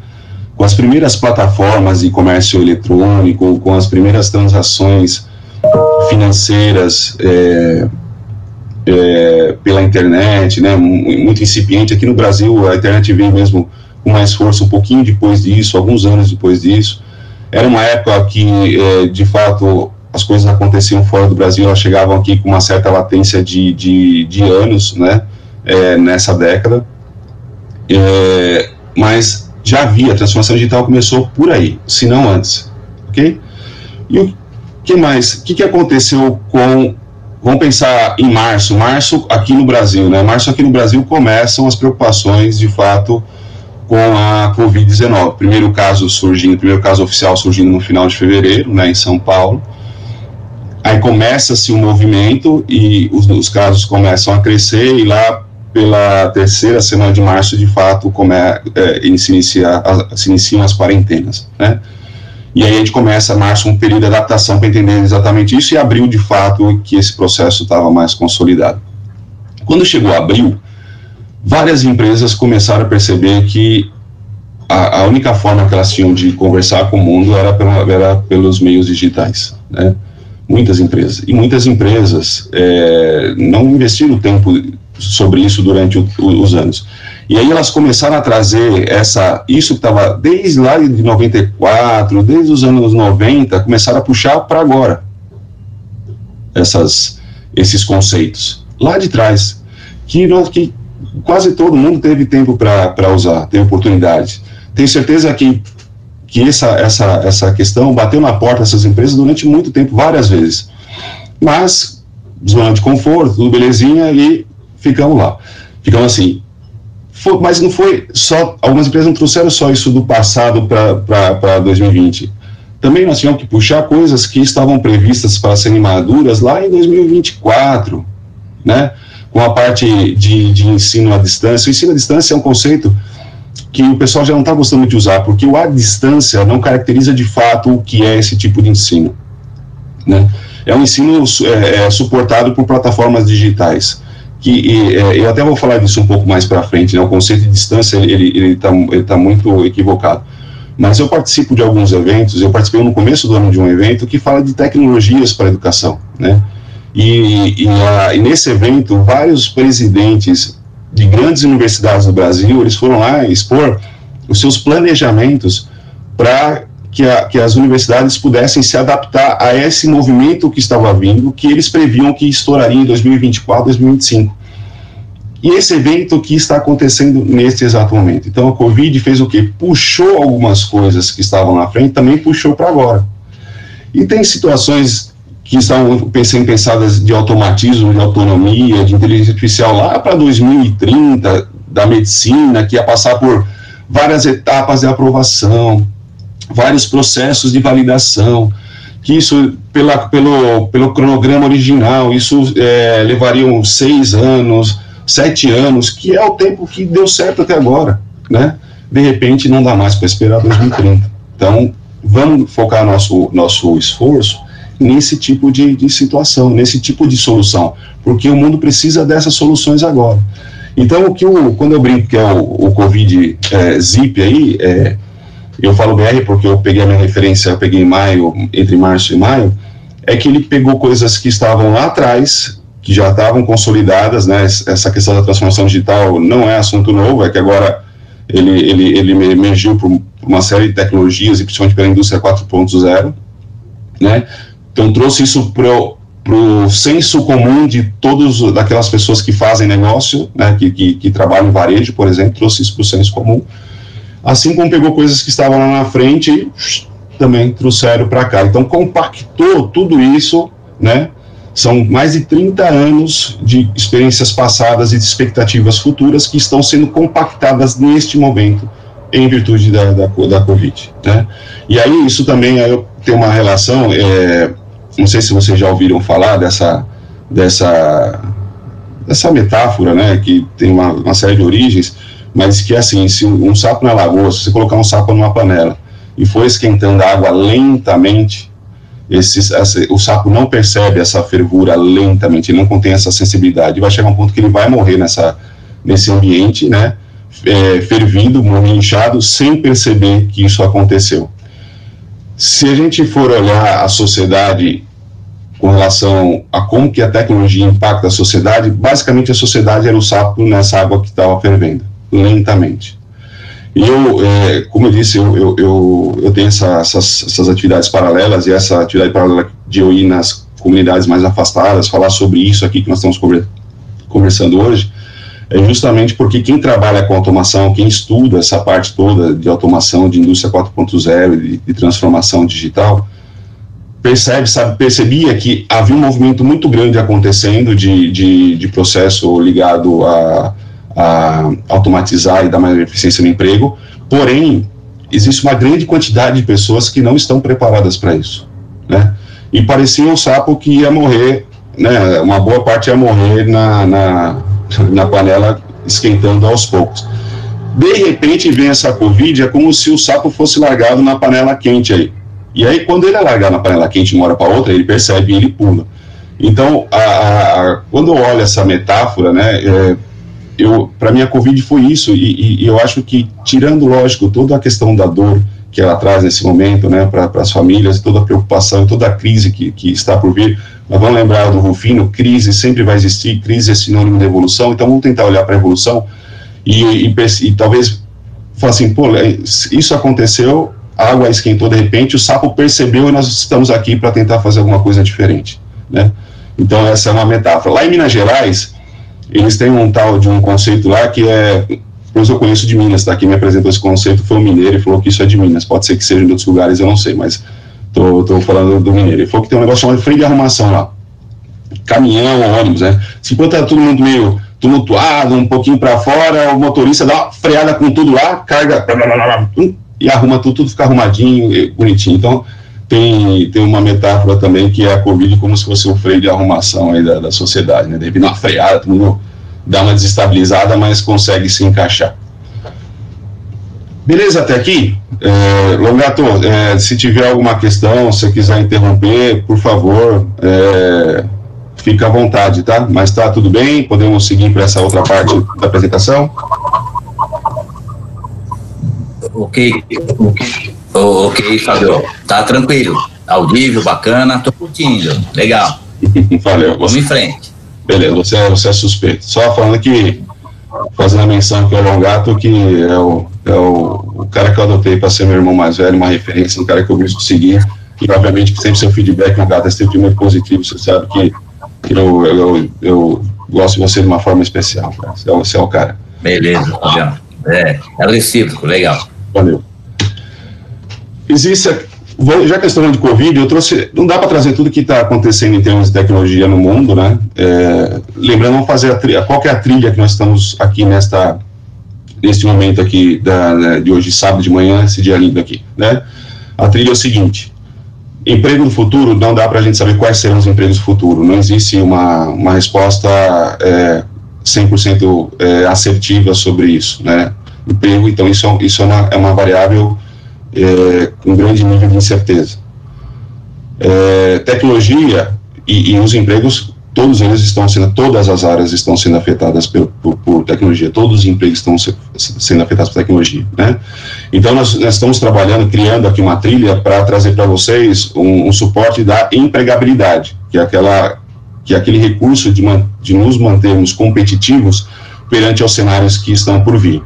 com as primeiras plataformas de comércio eletrônico, com as primeiras transações financeiras pela internet, né, muito incipiente. Aqui no Brasil, a internet veio mesmo com mais força um pouquinho depois disso, alguns anos depois disso. Era uma época que, de fato, as coisas aconteciam fora do Brasil, elas chegavam aqui com uma certa latência de anos, né, nessa década, mas já havia, a transformação digital começou por aí, se não antes, ok? E o que mais? O que aconteceu vamos pensar em março aqui no Brasil, né? Março aqui no Brasil começam as preocupações, de fato, com a Covid-19. Primeiro caso oficial surgindo no final de fevereiro, né, em São Paulo. Aí começa-se um movimento e os casos começam a crescer, e lá pela terceira semana de março, de fato, se iniciam as quarentenas, né? E aí a gente começa, março, um período de adaptação para entender exatamente isso, e abril, de fato, que esse processo estava mais consolidado. Quando chegou abril, várias empresas começaram a perceber que a única forma que elas tinham de conversar com o mundo era pelos meios digitais, né? Muitas empresas não investiram tempo sobre isso durante os anos. E aí elas começaram a trazer isso que estava desde lá de 94, desde os anos 90, começaram a puxar para agora esses conceitos lá de trás, que quase todo mundo teve tempo para usar, teve oportunidade. Tenho certeza que essa questão bateu na porta dessas empresas durante muito tempo, várias vezes. Mas, zona de conforto, tudo belezinha, e ficamos lá. Ficamos assim. Mas não foi só, algumas empresas não trouxeram só isso do passado para 2020. Também nós tivemos que puxar coisas que estavam previstas para serem maduras lá em 2024, né? Com a parte de ensino à distância. O ensino à distância é um conceito que o pessoal já não está gostando de usar, porque o à distância não caracteriza de fato o que é esse tipo de ensino, né? É um ensino suportado por plataformas digitais, eu até vou falar disso um pouco mais para frente, né? O conceito de distância, ele tá muito equivocado. Mas eu participo de alguns eventos, eu participei no começo do ano de um evento que fala de tecnologias para a educação, né? E nesse evento, vários presidentes de grandes universidades do Brasil, eles foram lá expor os seus planejamentos para que as universidades pudessem se adaptar a esse movimento que estava vindo, que eles previam que estouraria em 2024, 2025. E esse evento que está acontecendo nesse exato momento. Então a Covid fez o quê? Puxou algumas coisas que estavam na frente, também puxou para agora. E tem situações que estavam pensadas de automatismo, de autonomia, de inteligência artificial lá para 2030, da medicina, que ia passar por várias etapas de aprovação, vários processos de validação, que isso, pelo cronograma original, isso levaria uns 6 anos, 7 anos, que é o tempo que deu certo até agora, né? De repente não dá mais para esperar 2030. Então, vamos focar nosso esforço nesse tipo de situação, nesse tipo de solução, porque o mundo precisa dessas soluções agora. Então, quando eu brinco que é o Covid ZIP aí, eu falo BR porque eu peguei a minha referência, eu peguei em maio, entre março e maio, é que ele pegou coisas que estavam lá atrás, que já estavam consolidadas, né? Essa questão da transformação digital não é assunto novo, é que agora ele emergiu por uma série de tecnologias, e principalmente pela indústria 4.0, né? Então trouxe isso para o senso comum de daquelas pessoas que fazem negócio, né? Que trabalham em varejo, por exemplo, trouxe isso para o senso comum, assim como pegou coisas que estavam lá na frente e também trouxeram para cá. Então compactou tudo isso, né? São mais de 30 anos de experiências passadas e de expectativas futuras que estão sendo compactadas neste momento em virtude da Covid, né? E aí isso também tem uma relação, não sei se vocês já ouviram falar dessa metáfora, né, que tem uma série de origens, mas que é assim, se um sapo na lagoa, se você colocar um sapo numa panela e for esquentando a água lentamente, o sapo não percebe essa fervura lentamente, ele não contém essa sensibilidade, vai chegar um ponto que ele vai morrer nesse ambiente, né, fervido, morrer inchado, sem perceber que isso aconteceu. Se a gente for olhar a sociedade com relação a como que a tecnologia impacta a sociedade, basicamente a sociedade era o sapo nessa água que estava fervendo, lentamente. E como eu disse, eu tenho essas atividades paralelas, e essa atividade paralela de eu ir nas comunidades mais afastadas, falar sobre isso aqui que nós estamos conversando hoje, é justamente porque quem trabalha com automação, quem estuda essa parte toda de automação, de indústria 4.0, de transformação digital, percebia que havia um movimento muito grande acontecendo de processo ligado a automatizar e dar maior eficiência no emprego, porém, existe uma grande quantidade de pessoas que não estão preparadas para isso, né? E parecia um sapo que ia morrer, né? Uma boa parte ia morrer na panela esquentando aos poucos. De repente vem essa Covid, é como se o sapo fosse largado na panela quente aí. E aí, quando ele é largado na panela quente de uma hora para outra, ele percebe e ele pula. Então, quando eu olho essa metáfora, né, para mim a Covid foi isso, e eu acho que, tirando, lógico, toda a questão da dor que ela traz nesse momento, né, para as famílias, toda a preocupação, toda a crise que está por vir, nós vamos lembrar do Rufino, crise sempre vai existir, crise é sinônimo de evolução, então vamos tentar olhar para a evolução e talvez falar assim, pô, isso aconteceu, a água esquentou de repente, o sapo percebeu e nós estamos aqui para tentar fazer alguma coisa diferente, né? Então essa é uma metáfora. Lá em Minas Gerais, eles têm um tal de um conceito lá que pois eu conheço de Minas, tá? Quem me apresentou esse conceito foi um mineiro e falou que isso é de Minas, pode ser que seja de outros lugares, eu não sei, mas tô falando do mineiro. Ele falou que tem um negócio chamado freio de arrumação lá, caminhão, ônibus, né? Se enquanto tá todo mundo meio tumultuado, um pouquinho para fora, o motorista dá uma freada com tudo lá, carga e arruma tudo fica arrumadinho, bonitinho. Então tem uma metáfora também que é a Covid como se fosse o freio de arrumação aí da sociedade, né? De repente uma freada, todo mundo dá uma desestabilizada, mas consegue se encaixar. Beleza até aqui? Longato, se tiver alguma questão, se quiser interromper, por favor, fica à vontade, tá? Mas tá tudo bem? Podemos seguir para essa outra parte da apresentação? Ok, Fábio, tá tranquilo, audível, bacana, tô curtindo, legal. Valeu. Vamos em frente. Beleza, você é suspeito. Só falando que, fazendo a menção que o Longato, que é o cara que eu adotei para ser meu irmão mais velho, uma referência, um cara que eu busco seguir, e obviamente que sempre seu feedback, Longato, é sempre muito positivo, você sabe que eu gosto de você de uma forma especial, cara. Você é o cara. Beleza, Fabiano. É recíproco, legal. Valeu. Existe, já que estamos falando de Covid, eu trouxe, não dá para trazer tudo que está acontecendo em termos de tecnologia no mundo, né? Lembrando, vamos fazer qual que é a trilha que nós estamos aqui neste momento aqui de hoje, sábado de manhã, esse dia lindo aqui, né? A trilha é o seguinte: emprego no futuro, não dá para a gente saber quais serão os empregos do futuro, não existe uma resposta 100% assertiva sobre isso, né? Emprego, então isso é uma variável com grande nível de incerteza. Tecnologia e os empregos, todas as áreas estão sendo afetadas por tecnologia, todos os empregos estão sendo afetados por tecnologia, né? Então nós estamos criando aqui uma trilha para trazer para vocês um suporte da empregabilidade, que é aquele recurso de nos mantermos competitivos perante aos cenários que estão por vir.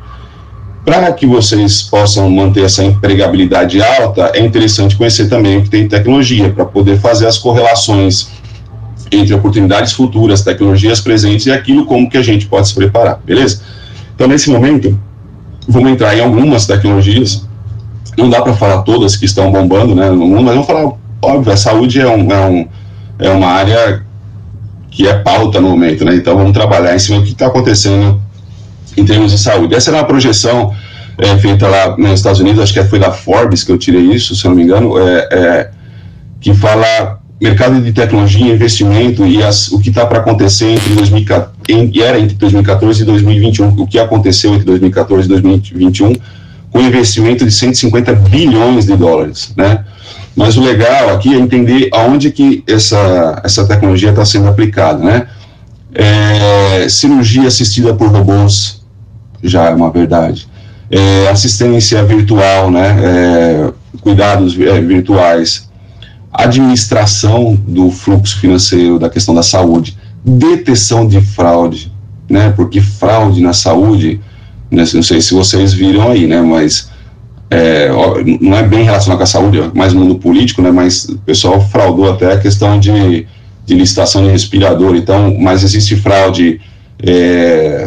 Para que vocês possam manter essa empregabilidade alta, é interessante conhecer também o que tem tecnologia, para poder fazer as correlações entre oportunidades futuras, tecnologias presentes e aquilo como que a gente pode se preparar, beleza? Então, nesse momento, vamos entrar em algumas tecnologias, não dá para falar todas que estão bombando, né, no mundo, mas vamos falar, óbvio, a saúde é uma área que é pauta no momento, né, então vamos trabalhar em cima do que está acontecendo em termos de saúde. Essa era uma projeção feita lá nos Estados Unidos, acho que foi da Forbes que eu tirei isso, se eu não me engano, que fala mercado de tecnologia, investimento e o que está para acontecer entre 2014 e 2021, o que aconteceu entre 2014 e 2021, com investimento de 150 bilhões de dólares, né? Mas o legal aqui é entender aonde que essa tecnologia está sendo aplicada, né? Cirurgia assistida por robôs, já é uma verdade. Assistência virtual, né? Cuidados virtuais, administração do fluxo financeiro, da questão da saúde, detecção de fraude, né? Porque fraude na saúde, né? Não sei se vocês viram aí, né? Mas não é bem relacionado com a saúde, é mais no mundo político, né? Mas o pessoal fraudou até a questão de licitação de respirador. Então, mas existe fraude,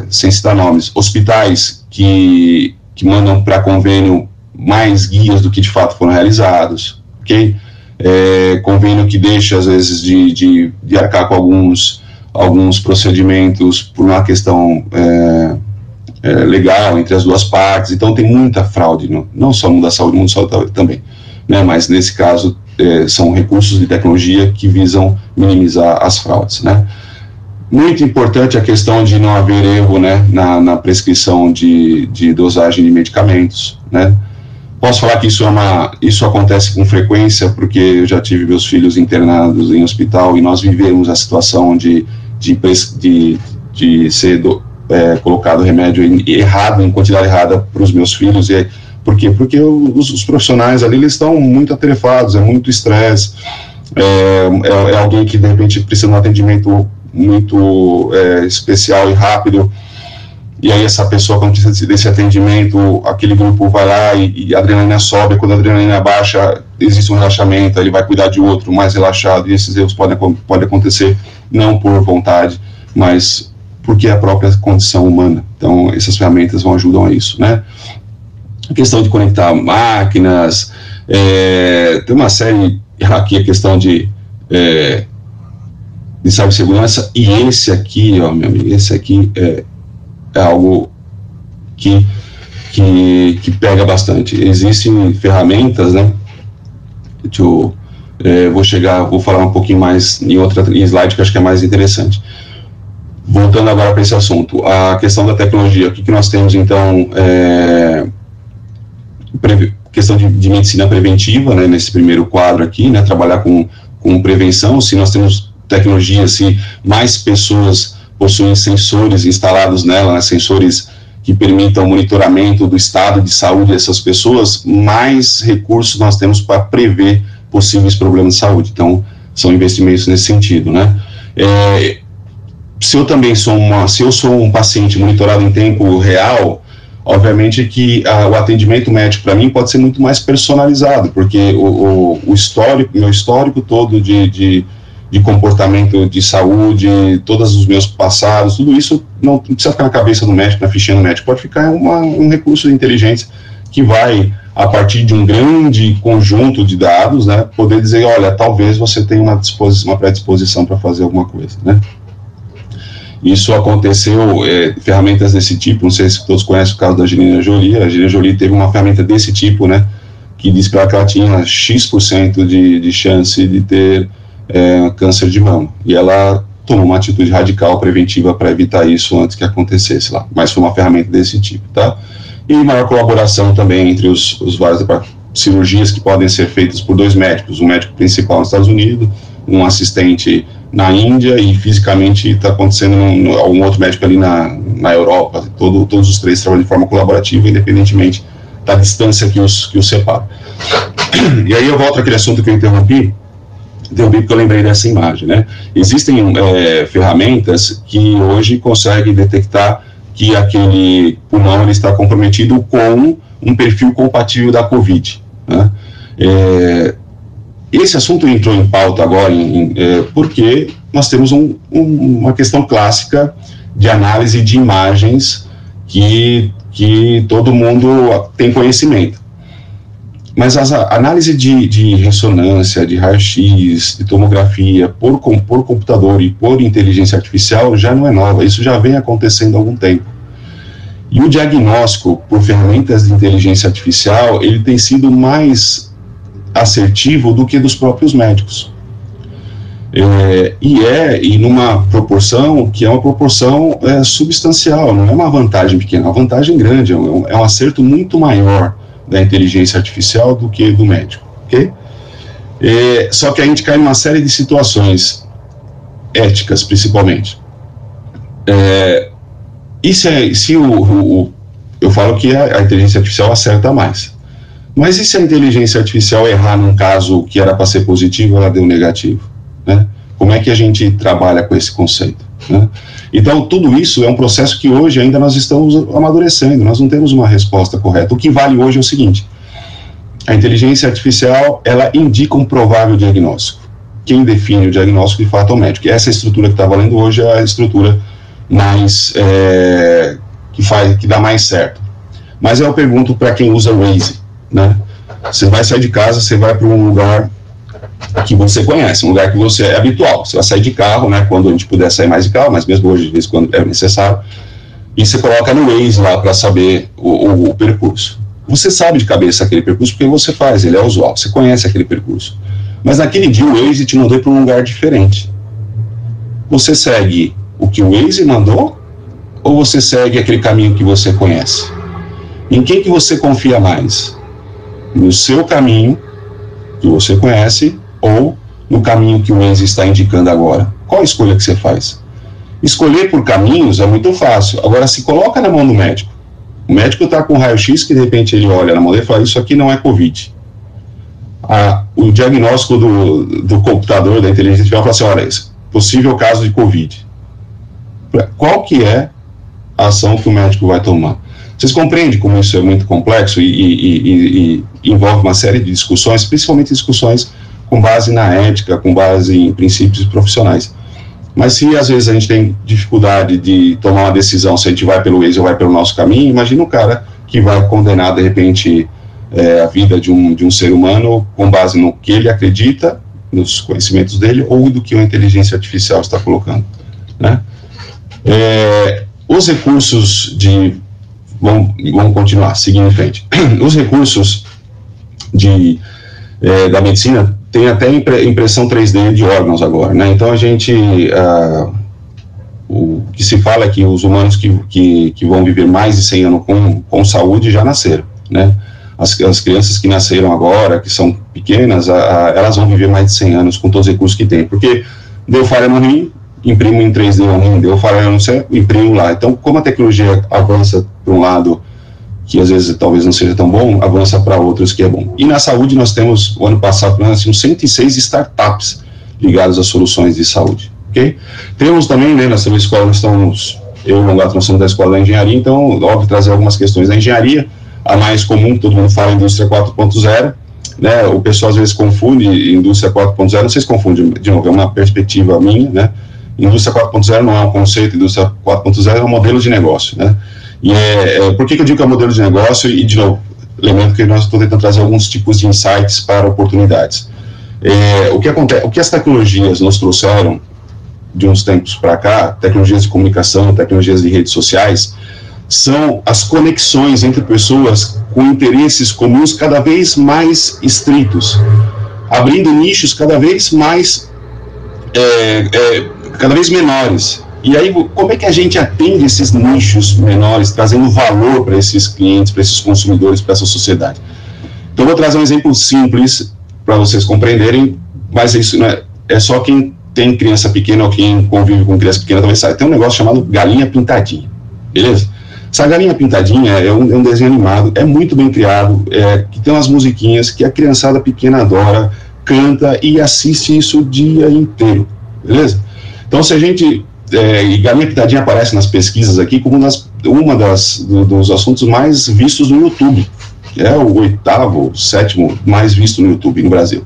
sem citar nomes, hospitais que mandam para convênio mais guias do que de fato foram realizados, ok? Convênio que deixa, às vezes, de arcar com alguns procedimentos por uma questão legal entre as duas partes. Então tem muita fraude, não só no mundo da saúde, no mundo da saúde também, né? Mas nesse caso são recursos de tecnologia que visam minimizar as fraudes, né? Muito importante a questão de não haver erro, né, na prescrição de dosagem de medicamentos, né? Posso falar que isso acontece com frequência, porque eu já tive meus filhos internados em hospital e nós vivemos a situação de ser colocado remédio errado, em quantidade errada para os meus filhos. Por quê? Porque os profissionais ali, eles estão muito atarefados, é muito estresse, é alguém que de repente precisa de um atendimento muito especial e rápido, e aí essa pessoa, quando precisa desse atendimento, aquele grupo vai lá e a adrenalina sobe. Quando a adrenalina baixa, existe um relaxamento, ele vai cuidar de outro mais relaxado, e esses erros podem acontecer não por vontade, mas porque é a própria condição humana. Então essas ferramentas ajudam a isso, né? A questão de conectar máquinas, tem uma série aqui, a questão de cibersegurança, e esse aqui, ó, meu amigo, esse aqui é algo que pega bastante. Existem ferramentas, né? Vou falar um pouquinho mais em outra slide que eu acho que é mais interessante. Voltando agora para esse assunto, a questão da tecnologia, o que nós temos então? Questão de medicina preventiva, né, nesse primeiro quadro aqui, né, trabalhar com prevenção. Se nós temos tecnologia, se mais pessoas possuem sensores instalados nela, né, sensores que permitam o monitoramento do estado de saúde dessas pessoas, mais recursos nós temos para prever possíveis problemas de saúde. Então, são investimentos nesse sentido, né. Se eu sou um paciente monitorado em tempo real, obviamente que o atendimento médico para mim pode ser muito mais personalizado, porque meu histórico todo de de comportamento de saúde, todos os meus passados, tudo isso não precisa ficar na cabeça do médico, na fichinha do médico, pode ficar um recurso de inteligência que vai, a partir de um grande conjunto de dados, né, poder dizer, olha, talvez você tenha uma predisposição para fazer alguma coisa, né. Isso aconteceu, ferramentas desse tipo, não sei se todos conhecem o caso da Angelina Jolie. A Angelina Jolie teve uma ferramenta desse tipo, né, que disse para ela que ela tinha X% de chance de ter câncer de mama, e ela tomou uma atitude radical preventiva para evitar isso antes que acontecesse lá, mas foi uma ferramenta desse tipo, tá? E maior colaboração também entre os vários cirurgias que podem ser feitas por 2 médicos, um médico principal nos Estados Unidos, um assistente na Índia, e fisicamente está acontecendo um outro médico ali na Europa. Todos os 3 trabalham de forma colaborativa, independentemente da distância que os separa. E aí eu volto àquele assunto que eu interrompi porque eu lembrei dessa imagem, né? Existem ferramentas que hoje conseguem detectar que aquele pulmão ele está comprometido com um perfil compatível da COVID, né? Esse assunto entrou em pauta agora porque nós temos uma questão clássica de análise de imagens que todo mundo tem conhecimento. Mas a análise de ressonância, de raio-x, de tomografia por computador e por inteligência artificial já não é nova, isso já vem acontecendo há algum tempo. E o diagnóstico por ferramentas de inteligência artificial, ele tem sido mais assertivo do que dos próprios médicos. E numa proporção que é uma proporção substancial, não é uma vantagem pequena, é uma vantagem grande, é um acerto muito maior da inteligência artificial do que do médico, ok? Só que a gente cai numa série de situações éticas, principalmente. Eu falo que a inteligência artificial acerta mais. Mas e se a inteligência artificial errar num caso que era para ser positivo, ela deu negativo, né? Como é que a gente trabalha com esse conceito, né? Então, tudo isso é um processo que hoje ainda nós estamos amadurecendo, nós não temos uma resposta correta. O que vale hoje é o seguinte: a inteligência artificial, ela indica um provável diagnóstico. Quem define o diagnóstico, de fato, é o médico. E essa estrutura que está valendo hoje é a estrutura mais, que dá mais certo. Mas eu pergunto para quem usa o Waze, né? Você vai sair de casa, você vai para um lugar que você conhece, um lugar que você é habitual. Você vai sair de carro, né, quando a gente puder sair mais de carro, mas mesmo hoje, de vez em quando é necessário, e você coloca no Waze lá para saber o percurso. Você sabe de cabeça aquele percurso porque você faz, ele é usual, você conhece aquele percurso. Mas naquele dia o Waze te mandou para um lugar diferente. Você segue o que o Waze mandou ou você segue aquele caminho que você conhece? Em quem que você confia mais? No seu caminho, que você conhece, ou no caminho que o Waze está indicando agora? Qual a escolha que você faz? Escolher por caminhos é muito fácil. Agora, se coloca na mão do médico. O médico está com raio-x que de repente ele olha na mão dele e fala, isso aqui não é Covid. O diagnóstico do computador, da inteligência artificial, fala assim, olha, esse possível caso de Covid. Qual que é a ação que o médico vai tomar? Vocês compreendem como isso é muito complexo e envolve uma série de discussões, principalmente discussões com base na ética, com base em princípios profissionais. Mas se às vezes a gente tem dificuldade de tomar uma decisão se a gente vai pelo Waze ou vai pelo nosso caminho, imagina um cara que vai condenar de repente a vida de um ser humano com base no que ele acredita, nos conhecimentos dele, ou do que a inteligência artificial está colocando, né? Os recursos vamos continuar, seguindo em frente. Os recursos da medicina tem até impressão 3D de órgãos agora, né? Então a gente, o que se fala é que os humanos que vão viver mais de 100 anos com saúde já nasceram, né? As crianças que nasceram agora, que são pequenas, elas vão viver mais de 100 anos com todos os recursos que tem, porque deu falha no rim, imprimo em 3D o rim, deu falha no cérebro, imprimo lá. Então, como a tecnologia avança para um lado que às vezes talvez não seja tão bom, avança para outros que é bom. E na saúde nós temos, o ano passado, assim, 106 startups ligadas a soluções de saúde, ok? Temos também, né, nessa escola, nós eu e o Longato, nós somos da Escola da Engenharia, então, óbvio, trazer algumas questões da engenharia. A mais comum, que todo mundo fala, a indústria 4.0, né? O pessoal às vezes confunde indústria 4.0, não sei se confunde, de novo, é uma perspectiva minha, né? Indústria 4.0 não é um conceito, indústria 4.0 é um modelo de negócio, né? E por que eu digo que é um modelo de negócio? E, de novo, lembrando que nós estamos tentando trazer alguns tipos de insights para oportunidades. O que acontece, o que as tecnologias nos trouxeram de uns tempos para cá, tecnologias de comunicação, tecnologias de redes sociais, são as conexões entre pessoas com interesses comuns cada vez mais estritos, abrindo nichos cada vez mais cada vez menores. E aí, como é que a gente atende esses nichos menores, trazendo valor para esses clientes, para esses consumidores, para essa sociedade? Então, eu vou trazer um exemplo simples para vocês compreenderem, mas isso não é só quem tem criança pequena ou quem convive com criança pequena talvez saiba. Tem um negócio chamado Galinha Pintadinha, beleza? Essa Galinha Pintadinha é um desenho animado, é muito bem criado, que tem umas musiquinhas que a criançada pequena adora, canta e assiste isso o dia inteiro, beleza? Então, se a gente... e Galinha Pintadinha aparece nas pesquisas aqui como dos assuntos mais vistos no YouTube, que é o 8º, 7º mais visto no YouTube no Brasil.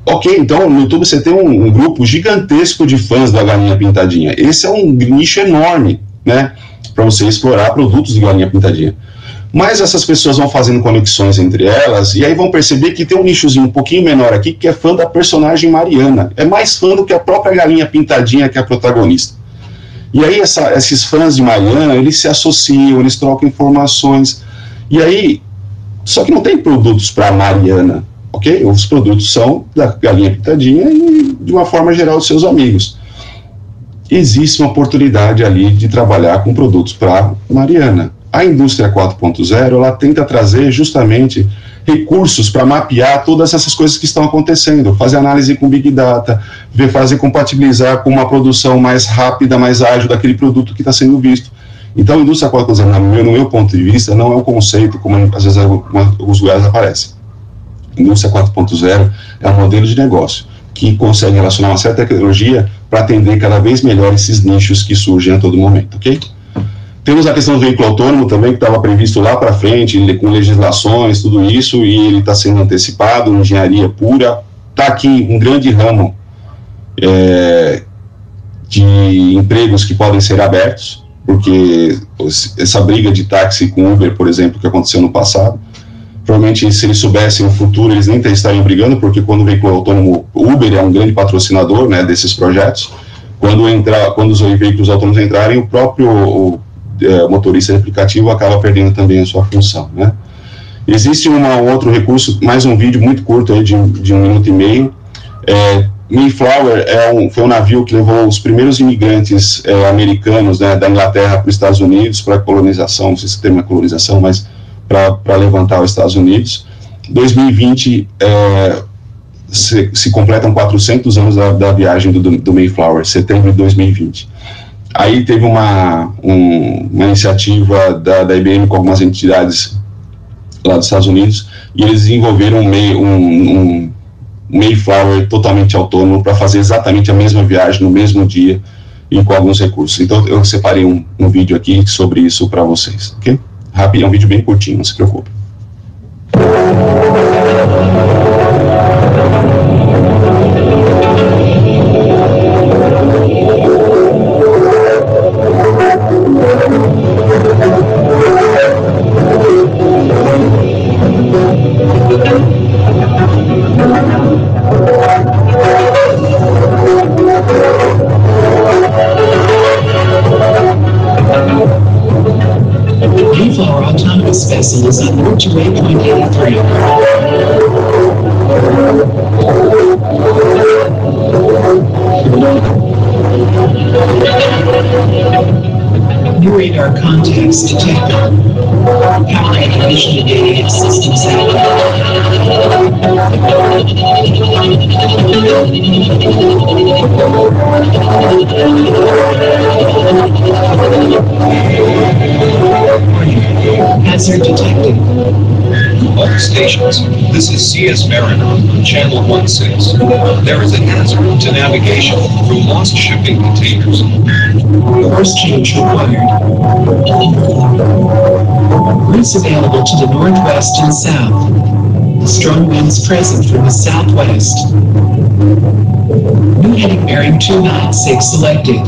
Ok, então no YouTube você tem um grupo gigantesco de fãs da Galinha Pintadinha. Esse é um nicho enorme, né, para você explorar produtos de Galinha Pintadinha. Mas essas pessoas vão fazendo conexões entre elas e aí vão perceber que tem um nichozinho um pouquinho menor aqui que é fã da personagem Mariana. É mais fã do que a própria Galinha Pintadinha, que é a protagonista. E aí esses fãs de Mariana, eles se associam, eles trocam informações. E aí, só que não tem produtos para Mariana, ok? Os produtos são da Galinha Pintadinha e, de uma forma geral, dos seus amigos. Existe uma oportunidade ali de trabalhar com produtos para Mariana. A indústria 4.0, ela tenta trazer justamente recursos para mapear todas essas coisas que estão acontecendo, fazer análise com Big Data, fazer compatibilizar com uma produção mais rápida, mais ágil daquele produto que está sendo visto. Então, a indústria 4.0, no meu ponto de vista, não é um conceito, como às vezes alguns lugares aparecem. A indústria 4.0 é um modelo de negócio que consegue relacionar uma certa tecnologia para atender cada vez melhor esses nichos que surgem a todo momento, ok? Temos a questão do veículo autônomo também, que estava previsto lá para frente, com legislações, tudo isso, e ele está sendo antecipado, engenharia pura. Está aqui um grande ramo de empregos que podem ser abertos, porque essa briga de táxi com Uber, por exemplo, que aconteceu no passado, provavelmente se eles soubessem o futuro, eles nem estariam brigando, porque quando o veículo autônomo, Uber é um grande patrocinador, né, desses projetos. Quando os veículos autônomos entrarem, o próprio motorista de aplicativo acaba perdendo também a sua função, né? Existe um outro recurso, mais um vídeo muito curto aí de 1 minuto e meio. Mayflower foi um navio que levou os primeiros imigrantes americanos, né, da Inglaterra para os Estados Unidos, para a colonização, não sei se tem uma colonização, mas para levantar os Estados Unidos. Em 2020 se completam 400 anos da viagem do Mayflower, setembro de 2020. Aí teve uma iniciativa da IBM com algumas entidades lá dos Estados Unidos, e eles desenvolveram um Mayflower totalmente autônomo para fazer exatamente a mesma viagem no mesmo dia e com alguns recursos. Então eu separei um vídeo aqui sobre isso para vocês, ok? Rápido, é um vídeo bem curtinho, não se preocupe. Mayflower Autonomous Vessel is on route to waypoint 83. New radar contacts detected. Powering initial data systems Hazard detected. All stations, this is CS Mariner, channel 16. There is a hazard to navigation through lost shipping containers. Course change required. Routes available to the northwest and south. Strong winds present from the southwest. New heading bearing 296 selected.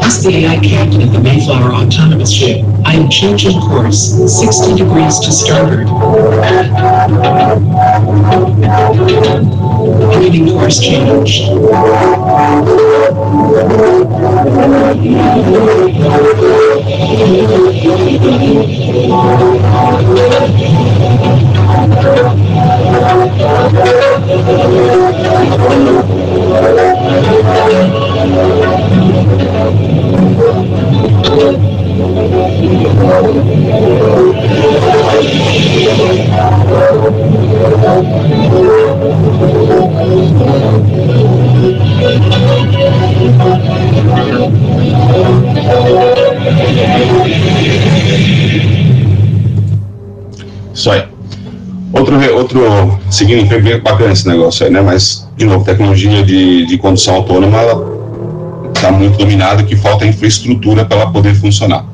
As the AI captain of the Mayflower autonomous ship, I am changing course 60 degrees to starboard. Beginning course change. Isso aí. Outro seguindo, bacana esse negócio aí, né? Mas, de novo, tecnologia de condução autônoma, ela está muito dominada, que falta infraestrutura para ela poder funcionar.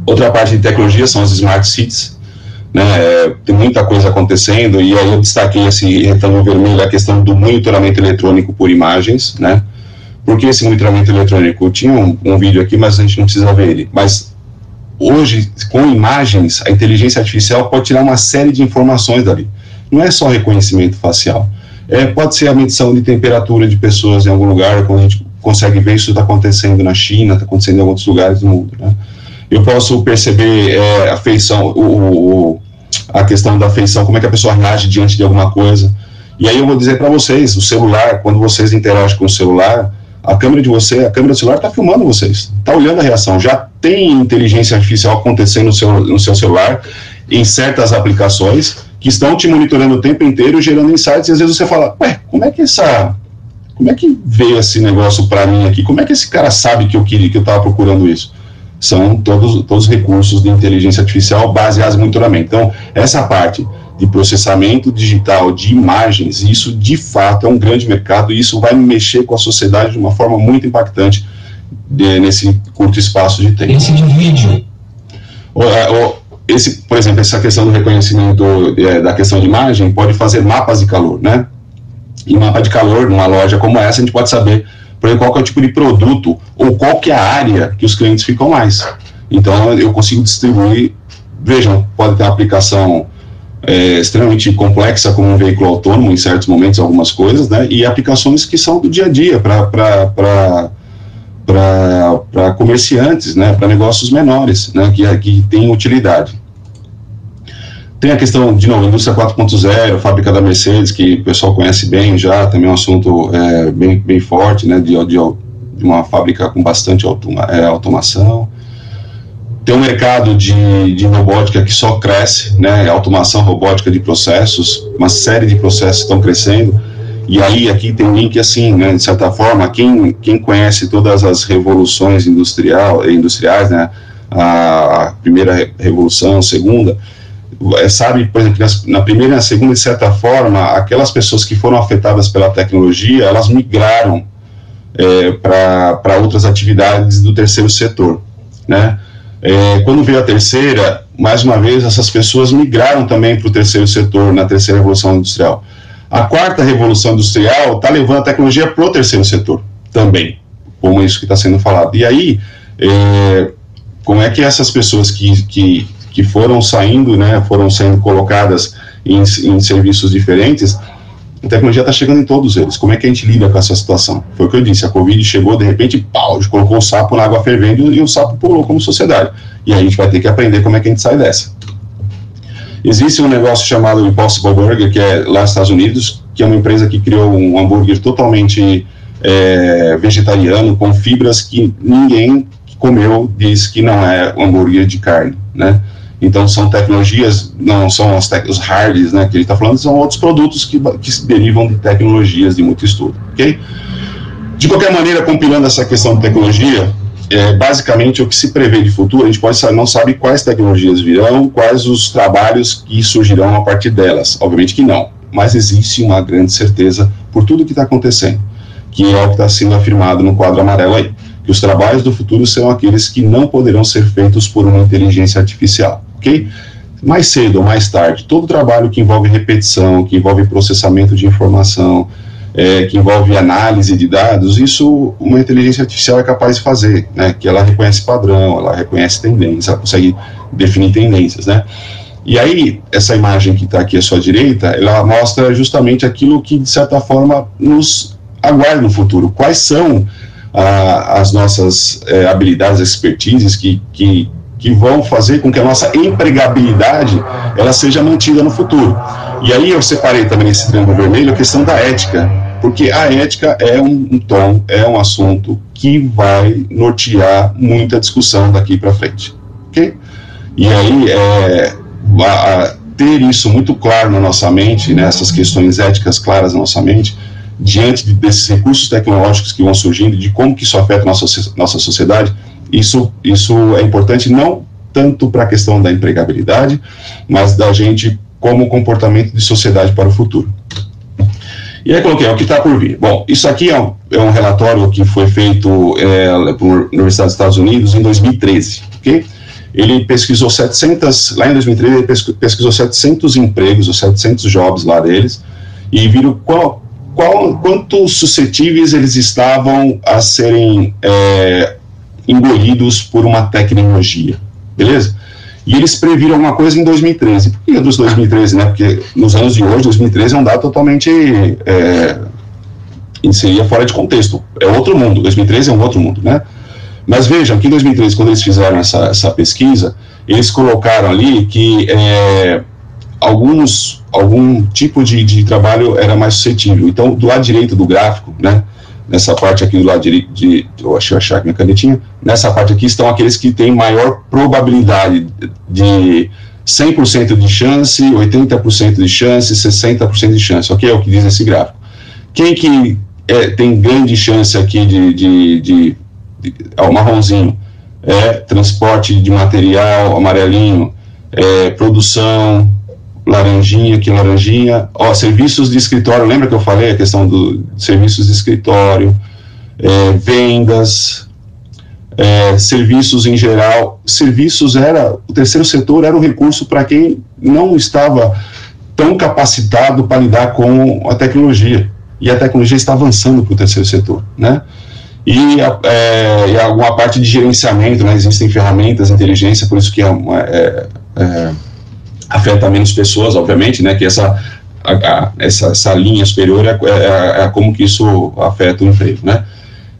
Outra parte de tecnologia são as smart cities, né? Tem muita coisa acontecendo, e aí eu destaquei esse retângulo vermelho, a questão do monitoramento eletrônico por imagens, né? Por que esse monitoramento eletrônico? Eu tinha um vídeo aqui, mas a gente não precisa ver ele. Mas hoje, com imagens, a inteligência artificial pode tirar uma série de informações dali. Não é só reconhecimento facial. Pode ser a medição de temperatura de pessoas em algum lugar, quando a gente consegue ver isso está acontecendo na China, está acontecendo em outros lugares do mundo, né? Eu posso perceber a feição, a questão da feição, como é que a pessoa reage diante de alguma coisa. E aí eu vou dizer para vocês, o celular, quando vocês interagem com o celular, a câmera do celular está filmando vocês, está olhando a reação. Já tem inteligência artificial acontecendo no seu celular, em certas aplicações, que estão te monitorando o tempo inteiro, gerando insights, e às vezes você fala, como é que veio esse negócio para mim aqui? Como é que esse cara sabe que eu estava procurando isso? São todos os recursos de inteligência artificial baseados em monitoramento. Então, essa parte de processamento digital de imagens, isso de fato é um grande mercado, e isso vai mexer com a sociedade de uma forma muito impactante nesse curto espaço de tempo. Esse de vídeo. Por exemplo, essa questão do reconhecimento da questão de imagem pode fazer mapas de calor, né? E mapa de calor, numa loja como essa, a gente pode saber, por exemplo, qual que é o tipo de produto ou qual que é a área que os clientes ficam mais. Então, eu consigo distribuir, vejam, pode ter uma aplicação extremamente complexa, como um veículo autônomo, em certos momentos, algumas coisas, né? E aplicações que são do dia a dia, para comerciantes, né? Para negócios menores, né? Que tem utilidade. Tem a questão, de novo, indústria 4.0, fábrica da Mercedes, que o pessoal conhece bem já, também é um assunto bem forte, né, de uma fábrica com bastante automação. Tem um mercado de robótica que só cresce, né, automação robótica de processos, uma série de processos estão crescendo, e aí aqui tem um link assim, né, de certa forma, quem conhece todas as revoluções industriais, né, a primeira revolução, a segunda, sabe, por exemplo, na primeira e na segunda, de certa forma, aquelas pessoas que foram afetadas pela tecnologia, elas migraram para outras atividades do terceiro setor, né? Quando veio a terceira, mais uma vez, essas pessoas migraram também para o terceiro setor, na terceira revolução industrial. A quarta revolução industrial está levando a tecnologia para o terceiro setor também, como isso que está sendo falado. E aí, como é que essas pessoas que foram saindo, né, foram sendo colocadas em serviços diferentes, a tecnologia está chegando em todos eles. Como é que a gente lida com essa situação? Foi o que eu disse, a Covid chegou, de repente, colocou o sapo na água fervendo e o sapo pulou como sociedade. E aí a gente vai ter que aprender como é que a gente sai dessa. Existe um negócio chamado Impossible Burger, que é lá nos Estados Unidos, que é uma empresa que criou um hambúrguer totalmente vegetariano, com fibras que ninguém que comeu diz que não é um hambúrguer de carne, né? Então, são tecnologias, não são os hards, né, que ele está falando, são outros produtos que se derivam de tecnologias de muito estudo, ok? De qualquer maneira, compilando essa questão de tecnologia, basicamente o que se prevê de futuro, a gente não sabe quais tecnologias virão, quais os trabalhos que surgirão a partir delas, obviamente que não, mas existe uma grande certeza por tudo que está acontecendo, que é o que está sendo afirmado no quadro amarelo aí, que os trabalhos do futuro serão aqueles que não poderão ser feitos por uma inteligência artificial, ok? mais cedo ou mais tarde, todo trabalho que envolve repetição, que envolve processamento de informação, que envolve análise de dados, isso uma inteligência artificial é capaz de fazer, né? Que ela reconhece padrão, ela reconhece tendência, ela consegue definir tendências, né? E aí, essa imagem que está aqui à sua direita, ela mostra justamente aquilo que, de certa forma, nos aguarda no futuro. Quais são as nossas habilidades, expertises que vão fazer com que a nossa empregabilidade ela seja mantida no futuro. E aí eu separei também nesse triângulo vermelho a questão da ética, porque a ética é um tom, é um assunto que vai nortear muita discussão daqui para frente, ok? E aí, ter isso muito claro na nossa mente, né, essas questões éticas claras na nossa mente, diante desses recursos tecnológicos que vão surgindo, de como que isso afeta a nossa sociedade, isso é importante não tanto para a questão da empregabilidade, mas da gente como comportamento de sociedade para o futuro. E aí coloquei o que está por vir. Bom, isso aqui é um relatório que foi feito por Universidade dos Estados Unidos em 2013, ok? Ele pesquisou 700, lá em 2013 ele pesquisou 700 empregos, ou 700 jobs lá deles, e viram quanto suscetíveis eles estavam a serem engolidos por uma tecnologia, beleza? E eles previram alguma coisa em 2013. Por que dos 2013, né? Porque nos anos de hoje, 2013 é um dado totalmente seria fora de contexto. É outro mundo, 2013 é um outro mundo, né? Mas vejam que em 2013, quando eles fizeram essa pesquisa, eles colocaram ali que algum tipo de trabalho era mais suscetível. Então, do lado direito do gráfico, né? Nessa parte aqui do lado direito, deixa eu achar aqui minha canetinha, nessa parte aqui estão aqueles que têm maior probabilidade de 100% de chance, 80% de chance, 60% de chance, ok? É o que diz esse gráfico. Quem que tem grande chance aqui o marronzinho, transporte de material, amarelinho, produção, laranjinha, serviços de escritório, lembra que eu falei a questão dos serviços de escritório, vendas, serviços em geral. O terceiro setor era o recurso para quem não estava tão capacitado para lidar com a tecnologia, e a tecnologia está avançando para o terceiro setor, né? E alguma parte de gerenciamento, né? Existem ferramentas, inteligência, por isso que afeta menos pessoas, obviamente, né, que essa linha superior é como que isso afeta o emprego, né.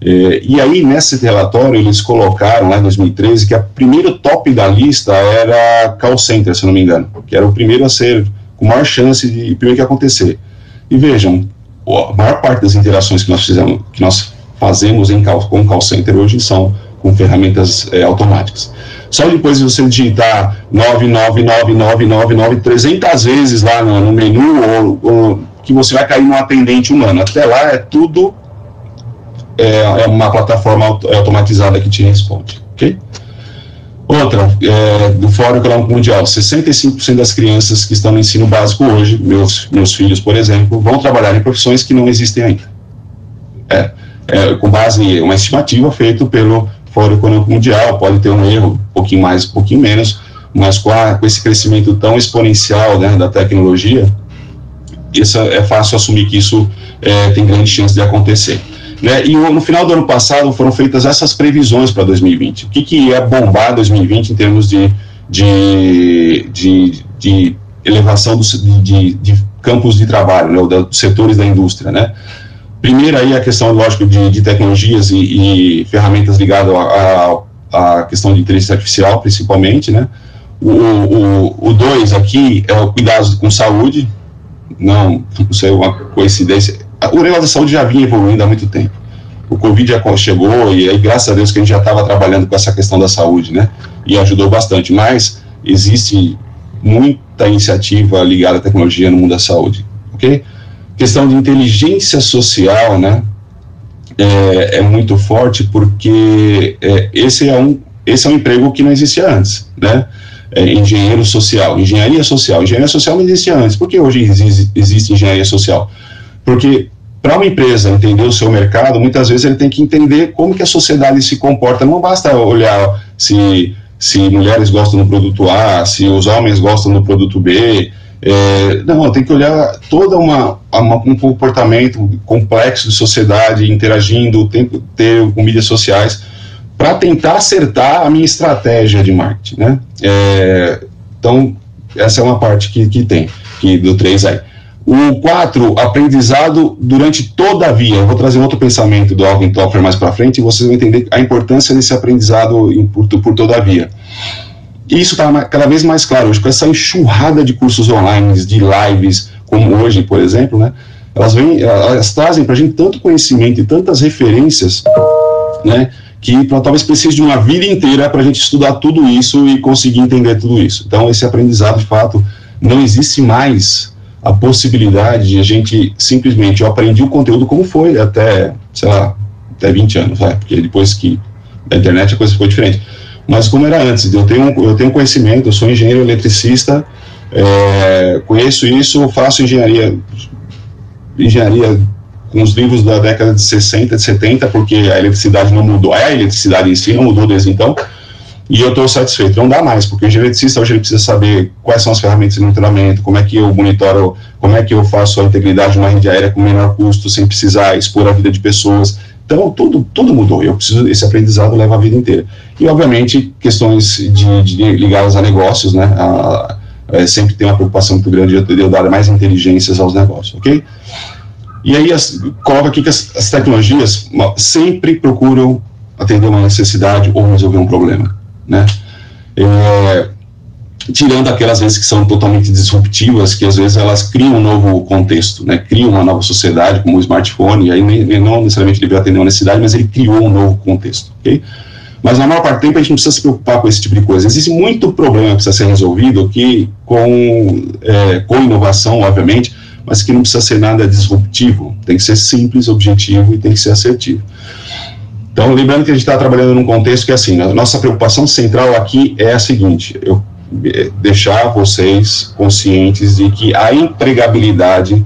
E aí, nesse relatório, eles colocaram, lá em 2013, que o primeiro top da lista era call center, se não me engano, que era o primeiro a ser, com maior chance de primeiro que acontecer. E vejam, a maior parte das interações que nós fazemos com call center hoje são com ferramentas automáticas. Só depois de você digitar 99999 300 vezes lá no menu, ou que você vai cair num atendente humano. Até lá é tudo uma plataforma automatizada que te responde, ok? Outra, do Fórum Econômico Mundial, 65% das crianças que estão no ensino básico hoje, meus filhos, por exemplo, vão trabalhar em profissões que não existem ainda. Com base em uma estimativa feita pelo Fórum Econômico Mundial, pode ter um erro, um pouquinho mais, um pouquinho menos, mas com esse crescimento tão exponencial, né, da tecnologia, é fácil assumir que isso tem grande chance de acontecer. Né? E no final do ano passado foram feitas essas previsões para 2020. O que ia bombar 2020 em termos de elevação de campos de trabalho, né, dos setores da indústria, né? Primeiro aí a questão, lógico, de tecnologias e ferramentas ligadas à questão de inteligência artificial, principalmente, né? O 2 aqui é o cuidado com saúde, não sei, uma coincidência. O negócio da saúde já vinha evoluindo há muito tempo. O Covid já chegou e aí, graças a Deus, que a gente já estava trabalhando com essa questão da saúde, né? E ajudou bastante, mas existe muita iniciativa ligada à tecnologia no mundo da saúde, ok? Questão de inteligência social, né, é muito forte porque esse é um emprego que não existia antes, né, engenheiro social, engenharia social não existia antes. Por que hoje existe engenharia social? Porque para uma empresa entender o seu mercado, muitas vezes ele tem que entender como que a sociedade se comporta. Não basta olhar se se mulheres gostam do produto A, se os homens gostam do produto B. Não, tem que olhar todo um comportamento complexo de sociedade interagindo, ter com mídias sociais, para tentar acertar a minha estratégia de marketing, né? Então, essa é uma parte que tem, do 3 aí. O 4, aprendizado durante toda a via. Eu vou trazer outro pensamento do Alvin Toffler mais para frente e vocês vão entender a importância desse aprendizado por toda a via. E isso está cada vez mais claro hoje, com essa enxurrada de cursos online, de lives, como hoje, por exemplo, né? Elas trazem para a gente tanto conhecimento e tantas referências, né, que talvez precise de uma vida inteira para a gente estudar tudo isso e conseguir entender tudo isso. Então, esse aprendizado, de fato, não existe mais a possibilidade de a gente simplesmente, eu aprendi o conteúdo como foi até, sei lá, até 20 anos, porque depois que da internet a coisa ficou diferente. Mas como era antes, eu tenho conhecimento, eu sou engenheiro eletricista, conheço isso, faço engenharia com os livros da década de 60, de 70, porque a eletricidade não mudou, a eletricidade em si não mudou desde então, e eu estou satisfeito. Não dá mais, porque o engenheiro eletricista hoje ele precisa saber quais são as ferramentas de monitoramento, como é que eu monitoro, como é que eu faço a integridade de uma rede aérea com menor custo, sem precisar expor a vida de pessoas. Então, tudo mudou. Esse aprendizado leva a vida inteira. E, obviamente, questões ligadas a negócios, né? Sempre tem uma preocupação muito grande de eu dar mais inteligências aos negócios, ok? E aí, coloca aqui que as tecnologias sempre procuram atender uma necessidade ou resolver um problema, né? Tirando aquelas vezes que são totalmente disruptivas, que às vezes elas criam um novo contexto, né? Criam uma nova sociedade, como o smartphone, e aí não necessariamente ele veio atender uma necessidade, mas ele criou um novo contexto, ok? Mas na maior parte do tempo a gente não precisa se preocupar com esse tipo de coisa. Existe muito problema que precisa ser resolvido que com inovação, obviamente, mas que não precisa ser nada disruptivo, tem que ser simples, objetivo e tem que ser assertivo. Então, lembrando que a gente está trabalhando num contexto que, assim, a nossa preocupação central aqui é a seguinte: deixar vocês conscientes de que a empregabilidade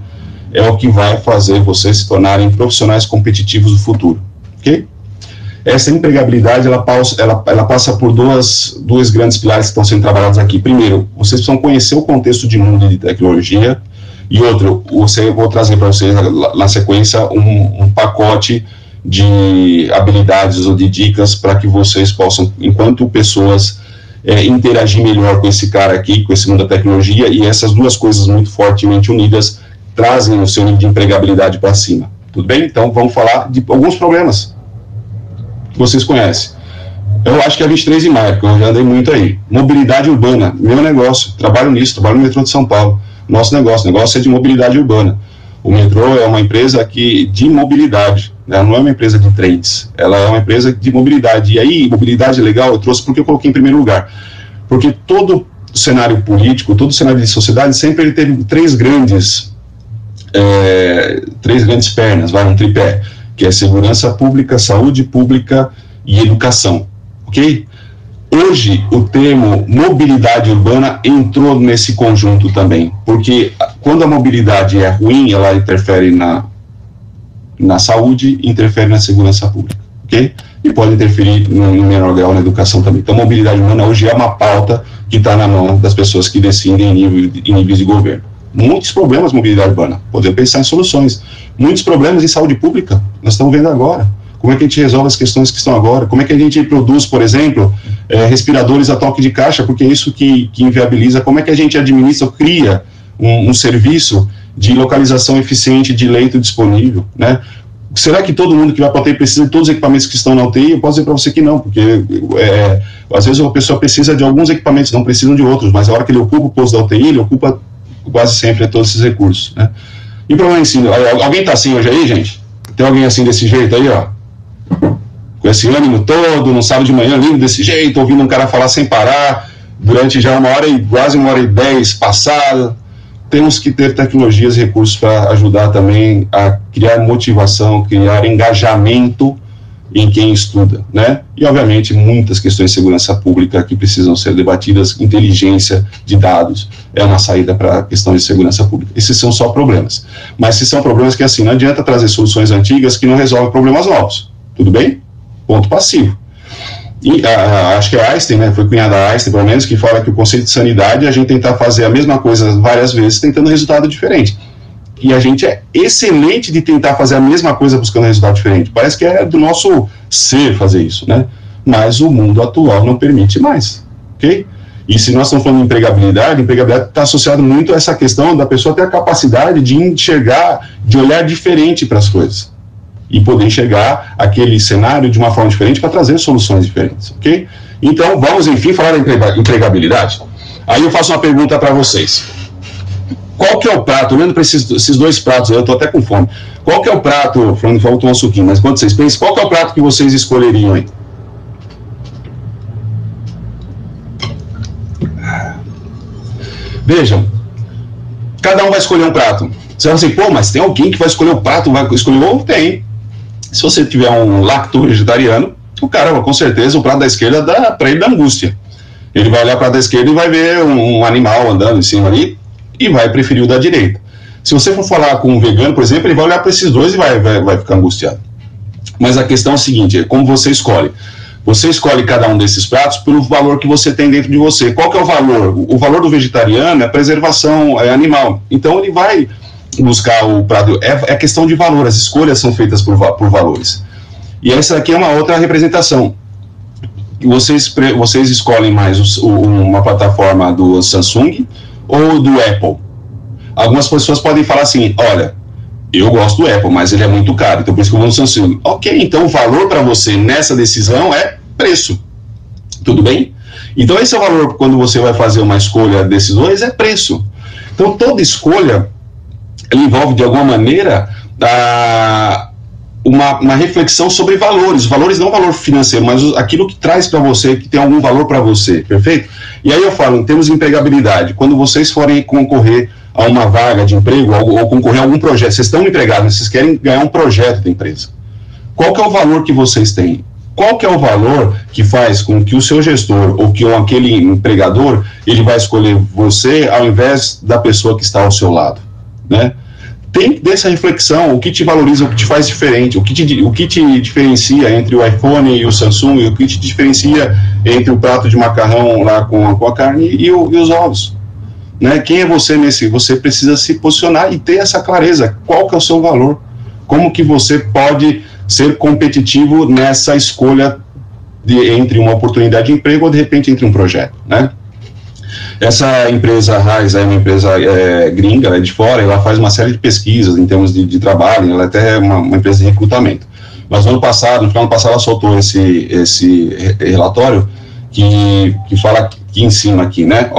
é o que vai fazer vocês se tornarem profissionais competitivos do futuro, ok? Essa empregabilidade, ela passa por dois grandes pilares que estão sendo trabalhados aqui. Primeiro, vocês precisam conhecer o contexto de mundo de tecnologia, e outro, eu vou trazer para vocês na sequência um pacote de habilidades ou de dicas para que vocês possam, enquanto pessoas, interagir melhor com esse cara aqui, com esse mundo da tecnologia, e essas duas coisas muito fortemente unidas trazem o seu nível de empregabilidade para cima. Tudo bem? Então vamos falar de alguns problemas que vocês conhecem. Eu acho que é 23 de maio, porque eu já andei muito aí. Mobilidade urbana, meu negócio, trabalho nisso, trabalho no metrô de São Paulo. Nosso negócio é de mobilidade urbana. O metrô é uma empresa aqui de mobilidade, né? Não é uma empresa de trens, ela é uma empresa de mobilidade. E aí, mobilidade legal eu trouxe porque eu coloquei em primeiro lugar. Porque todo cenário político, todo cenário de sociedade, sempre ele teve três grandes pernas, um tripé, que é segurança pública, saúde pública e educação, ok? Hoje, o termo mobilidade urbana entrou nesse conjunto também, porque quando a mobilidade é ruim, ela interfere na saúde, interfere na segurança pública, ok? E pode interferir no menor grau na educação também. Então, mobilidade urbana hoje é uma pauta que está na mão das pessoas que decidem em níveis de governo. Muitos problemas de mobilidade urbana, podemos pensar em soluções. Muitos problemas em saúde pública, nós estamos vendo agora. Como é que a gente resolve as questões que estão agora? Como é que a gente produz, por exemplo, respiradores a toque de caixa, porque é isso que inviabiliza. Como é que a gente administra, cria um serviço de localização eficiente de leito disponível, né? Será que todo mundo que vai para a UTI precisa de todos os equipamentos que estão na UTI? Eu posso dizer para você que não, porque às vezes a pessoa precisa de alguns equipamentos, não precisam de outros, mas a hora que ele ocupa o posto da UTI, ele ocupa quase sempre todos esses recursos, né? E problema ensino, alguém está assim hoje aí, gente? Tem alguém assim desse jeito aí, ó? Com esse ânimo todo, não sabe de manhã, lindo desse jeito, ouvindo um cara falar sem parar, durante já quase 1h10 passada. Temos que ter tecnologias e recursos para ajudar também a criar motivação, criar engajamento em quem estuda, né? E, obviamente, muitas questões de segurança pública que precisam ser debatidas, inteligência de dados é uma saída para a questão de segurança pública. Esses são só problemas. Mas se são problemas que, assim, não adianta trazer soluções antigas que não resolvem problemas novos. Tudo bem? Ponto passivo. acho que é Einstein, né, foi cunhada Einstein, pelo menos, que fala que o conceito de sanidade é a gente tentar fazer a mesma coisa várias vezes, tentando resultado diferente. E a gente é excelente de tentar fazer a mesma coisa buscando resultado diferente. Parece que é do nosso ser fazer isso, né? Mas o mundo atual não permite mais, ok? E se nós estamos falando de empregabilidade está associado muito a essa questão da pessoa ter a capacidade de enxergar, de olhar diferente para as coisas. E poder enxergar aquele cenário de uma forma diferente para trazer soluções diferentes, ok? Então, vamos, enfim, falar da empregabilidade. Aí eu faço uma pergunta para vocês. Qual que é o prato, olhando para esses dois pratos, eu estou até com fome, qual que é o prato, falando que faltou um suquinho, mas quando vocês pensam, qual que é o prato que vocês escolheriam aí? Vejam, cada um vai escolher um prato. Você vai dizer, pô, mas tem alguém que vai escolher o prato, vai escolher o ovo? Tem. Se você tiver um lacto-vegetariano, o cara, com certeza, o prato da esquerda dá para ele da angústia. Ele vai olhar para o prato da esquerda e vai ver um animal andando em cima ali e vai preferir o da direita. Se você for falar com um vegano, por exemplo, ele vai olhar para esses dois e vai ficar angustiado. Mas a questão é a seguinte, é como você escolhe. Você escolhe cada um desses pratos pelo valor que você tem dentro de você. Qual que é o valor? O valor do vegetariano é preservação animal. Então ele vai buscar o prato. É questão de valor, as escolhas são feitas por valores. E essa aqui é uma outra representação. Vocês escolhem mais uma plataforma do Samsung ou do Apple? Algumas pessoas podem falar assim, olha, eu gosto do Apple, mas ele é muito caro, então por isso que eu vou no Samsung. Ok, então o valor para você nessa decisão é preço. Tudo bem? Então esse é o valor quando você vai fazer uma escolha desses dois, é preço. Então toda escolha envolve de alguma maneira uma reflexão sobre valores. Valores não valor financeiro, mas aquilo que traz para você, que tem algum valor para você, perfeito? E aí eu falo, em termos de empregabilidade, quando vocês forem concorrer a uma vaga de emprego ou concorrer a algum projeto, vocês estão empregados, vocês querem ganhar um projeto da empresa. Qual que é o valor que vocês têm? Qual que é o valor que faz com que o seu gestor ou que aquele empregador, ele vai escolher você ao invés da pessoa que está ao seu lado, né? Tem dessa reflexão, o que te valoriza, o que te faz diferente, o que te diferencia entre o iPhone e o Samsung, o que te diferencia entre o prato de macarrão lá com a carne e os ovos. Né? Quem é você nesse? Você precisa se posicionar e ter essa clareza. Qual que é o seu valor? Como que você pode ser competitivo nessa escolha entre uma oportunidade de emprego ou de repente entre um projeto, né? Essa empresa Raiz é uma empresa gringa, ela é de fora, ela faz uma série de pesquisas em termos de trabalho, ela até é uma empresa de recrutamento. Mas no final do ano passado, ela soltou esse relatório que fala aqui em cima, aqui, né?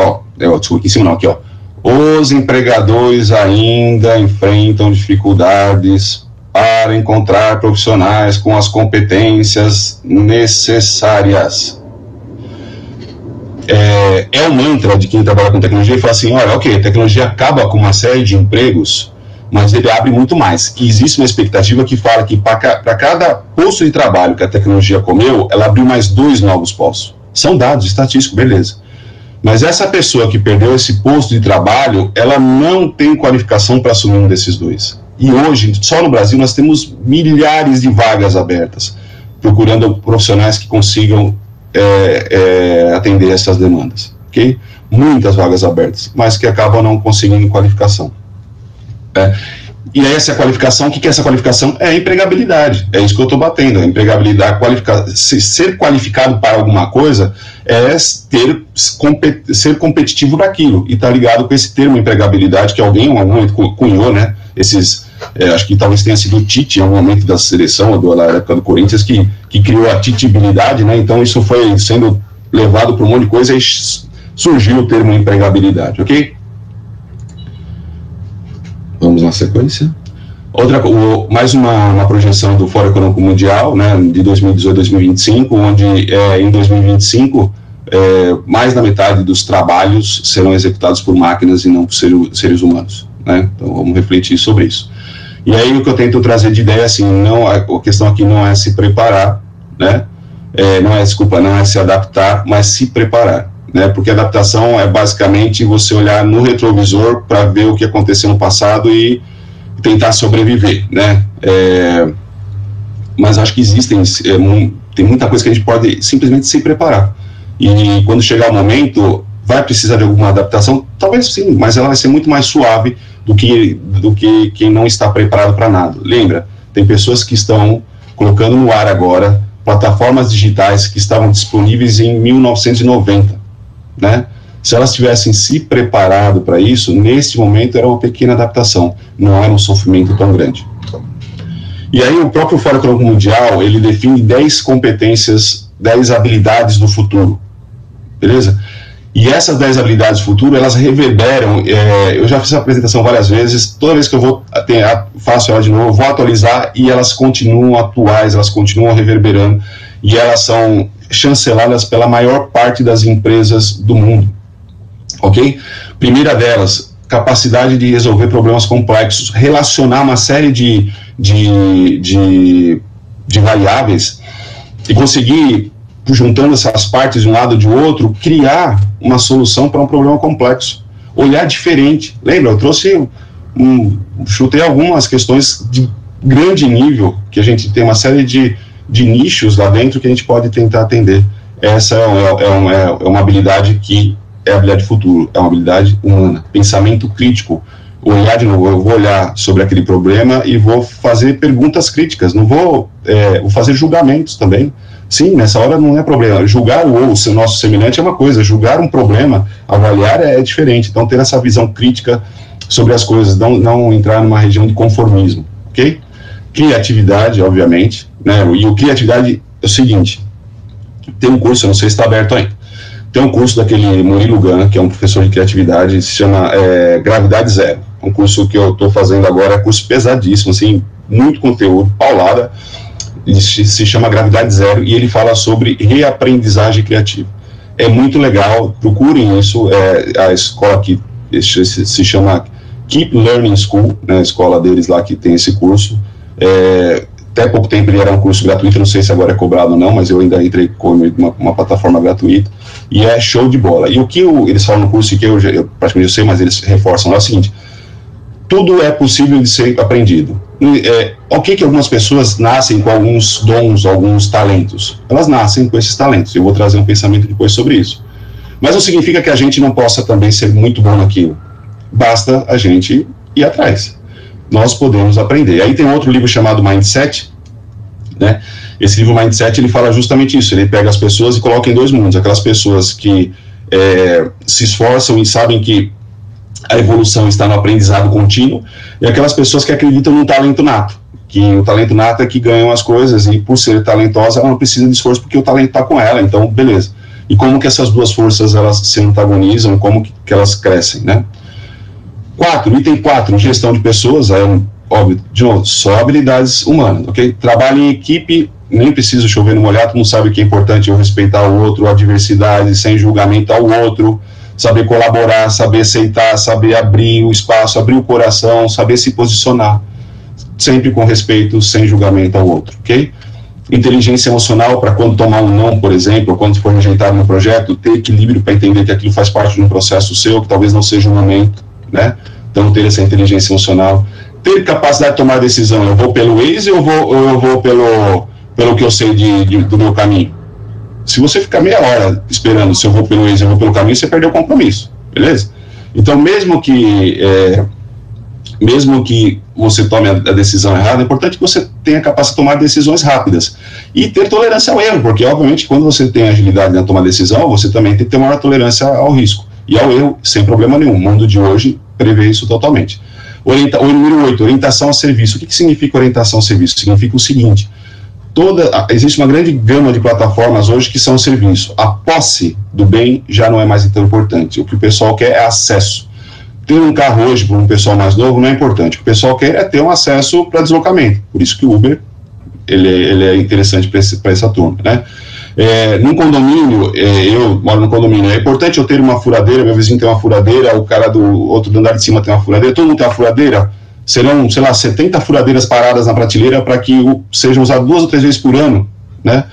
Desculpa, aqui em cima não, aqui, ó. Os empregadores ainda enfrentam dificuldades para encontrar profissionais com as competências necessárias. É o mantra de quem trabalha com tecnologia e fala assim, olha, ok, a tecnologia acaba com uma série de empregos, mas ele abre muito mais. Que existe uma expectativa que fala que para cada posto de trabalho que a tecnologia comeu, ela abriu mais 2 novos postos. São dados estatísticos, beleza. Mas essa pessoa que perdeu esse posto de trabalho, ela não tem qualificação para assumir um desses 2. E hoje, só no Brasil, nós temos milhares de vagas abertas, procurando profissionais que consigam atender essas demandas, ok? Muitas vagas abertas, mas que acabam não conseguindo qualificação. E essa qualificação, o que é essa qualificação? É a empregabilidade, é isso que eu estou batendo, a empregabilidade, ser qualificado para alguma coisa é ser competitivo naquilo, e está ligado com esse termo empregabilidade, que alguém em algum momento cunhou, né, acho que talvez tenha sido o Tite, em algum momento da seleção, ou da época do Corinthians, que criou a titibilidade, né, então isso foi sendo levado para um monte de coisa e surgiu o termo empregabilidade, ok? Vamos na sequência. Mais uma projeção do Fórum Econômico Mundial, né, de 2018 a 2025, onde em 2025 mais da metade dos trabalhos serão executados por máquinas e não por seres humanos, né? Então vamos refletir sobre isso. E aí o que eu tento trazer de ideia assim, a questão aqui não é se preparar, né? Não é se adaptar, mas se preparar, né? Porque adaptação é basicamente você olhar no retrovisor para ver o que aconteceu no passado e tentar sobreviver, né? mas acho que tem muita coisa que a gente pode simplesmente se preparar. E quando chegar o momento, vai precisar de alguma adaptação? Talvez sim, mas ela vai ser muito mais suave do que quem não está preparado para nada. Lembra, tem pessoas que estão colocando no ar agora plataformas digitais que estavam disponíveis em 1990, né? Se elas tivessem se preparado para isso, neste momento era uma pequena adaptação, não era um sofrimento tão grande. E aí o próprio Fórum Econômico Mundial, ele define 10 competências, 10 habilidades do futuro, beleza? E essas 10 habilidades do futuro, elas reverberam, eu já fiz essa apresentação várias vezes, toda vez que eu faço ela de novo, eu vou atualizar e elas continuam atuais, elas continuam reverberando, e elas são chanceladas pela maior parte das empresas do mundo, ok? Primeira delas, capacidade de resolver problemas complexos, relacionar uma série de variáveis e conseguir, juntando essas partes de um lado e de outro, criar uma solução para um problema complexo, olhar diferente. Lembra, eu chutei algumas questões de grande nível, que a gente tem uma série de nichos lá dentro que a gente pode tentar atender. Essa é uma habilidade que é a habilidade futuro, é uma habilidade humana, pensamento crítico, olhar de novo, eu vou olhar sobre aquele problema e vou fazer perguntas críticas, não vou fazer julgamentos também. Sim, nessa hora não é problema. Julgar o nosso semelhante é uma coisa, julgar um problema, avaliar é diferente. Então, ter essa visão crítica sobre as coisas, não entrar numa região de conformismo, ok? Criatividade, obviamente, né? E o criatividade é o seguinte, tem um curso, eu não sei se está aberto ainda, tem um curso daquele Murilo Gun, que é um professor de criatividade, se chama Gravidade Zero. Um curso que eu estou fazendo agora, é curso pesadíssimo, assim, muito conteúdo, paulada, se chama Gravidade Zero, e ele fala sobre reaprendizagem criativa. É muito legal, procurem isso, a escola que se chama Keep Learning School, né, a escola deles lá que tem esse curso. Até pouco tempo ele era um curso gratuito, não sei se agora é cobrado ou não, mas eu ainda entrei com uma plataforma gratuita, e é show de bola. E o que eles falam no curso, que eu praticamente sei, mas eles reforçam, é o seguinte: tudo é possível de ser aprendido. Ok que algumas pessoas nascem com alguns dons, alguns talentos. Elas nascem com esses talentos. Eu vou trazer um pensamento depois sobre isso. Mas não significa que a gente não possa também ser muito bom naquilo. Basta a gente ir atrás. Nós podemos aprender. Aí tem outro livro chamado Mindset, né? Esse livro Mindset, ele fala justamente isso. Ele pega as pessoas e coloca em dois mundos. Aquelas pessoas que se esforçam e sabem que a evolução está no aprendizado contínuo, e aquelas pessoas que acreditam no talento nato, que o talento nato é que ganham as coisas, e por ser talentosa, ela não precisa de esforço porque o talento está com ela, então beleza. E como que essas duas forças, elas se antagonizam, como que elas crescem, né? Item 4, gestão de pessoas, óbvio, de novo, só habilidades humanas, ok? Trabalho em equipe, nem preciso chover no molhado, todo mundo sabe que é importante eu respeitar o outro, a diversidade, sem julgamento ao outro, saber colaborar, saber aceitar, saber abrir o espaço, abrir o coração, saber se posicionar, sempre com respeito, sem julgamento ao outro, ok? Inteligência emocional, para quando tomar um não, por exemplo, ou quando for rejeitado no projeto, ter equilíbrio para entender que aquilo faz parte de um processo seu, que talvez não seja o momento, né? Então, ter essa inteligência emocional. Ter capacidade de tomar decisão, eu vou pelo Waze ou eu vou pelo que eu sei do meu caminho? Se você ficar meia hora esperando se eu vou pelo Waze ou eu vou pelo caminho, você perdeu o compromisso, beleza? Então, mesmo que você tome a decisão errada, é importante que você tenha capacidade de tomar decisões rápidas e ter tolerância ao erro, porque, obviamente, quando você tem agilidade na tomar decisão, você também tem que ter maior tolerância ao risco e ao erro, sem problema nenhum. O mundo de hoje prevê isso totalmente. O número 8, orientação a serviço. O que significa orientação a serviço? Significa o seguinte: existe uma grande gama de plataformas hoje que são serviço. A posse do bem já não é mais tão importante. O que o pessoal quer é acesso. Ter um carro hoje para um pessoal mais novo não é importante. O que o pessoal quer é ter um acesso para deslocamento. Por isso que o Uber ele é interessante para essa turma, né? Num condomínio, eu moro num condomínio, é importante eu ter uma furadeira, meu vizinho tem uma furadeira, o cara do outro do andar de cima tem uma furadeira, todo mundo tem uma furadeira. Serão, sei lá, 70 furadeiras paradas na prateleira para que sejam usadas 2 ou 3 vezes por ano, né?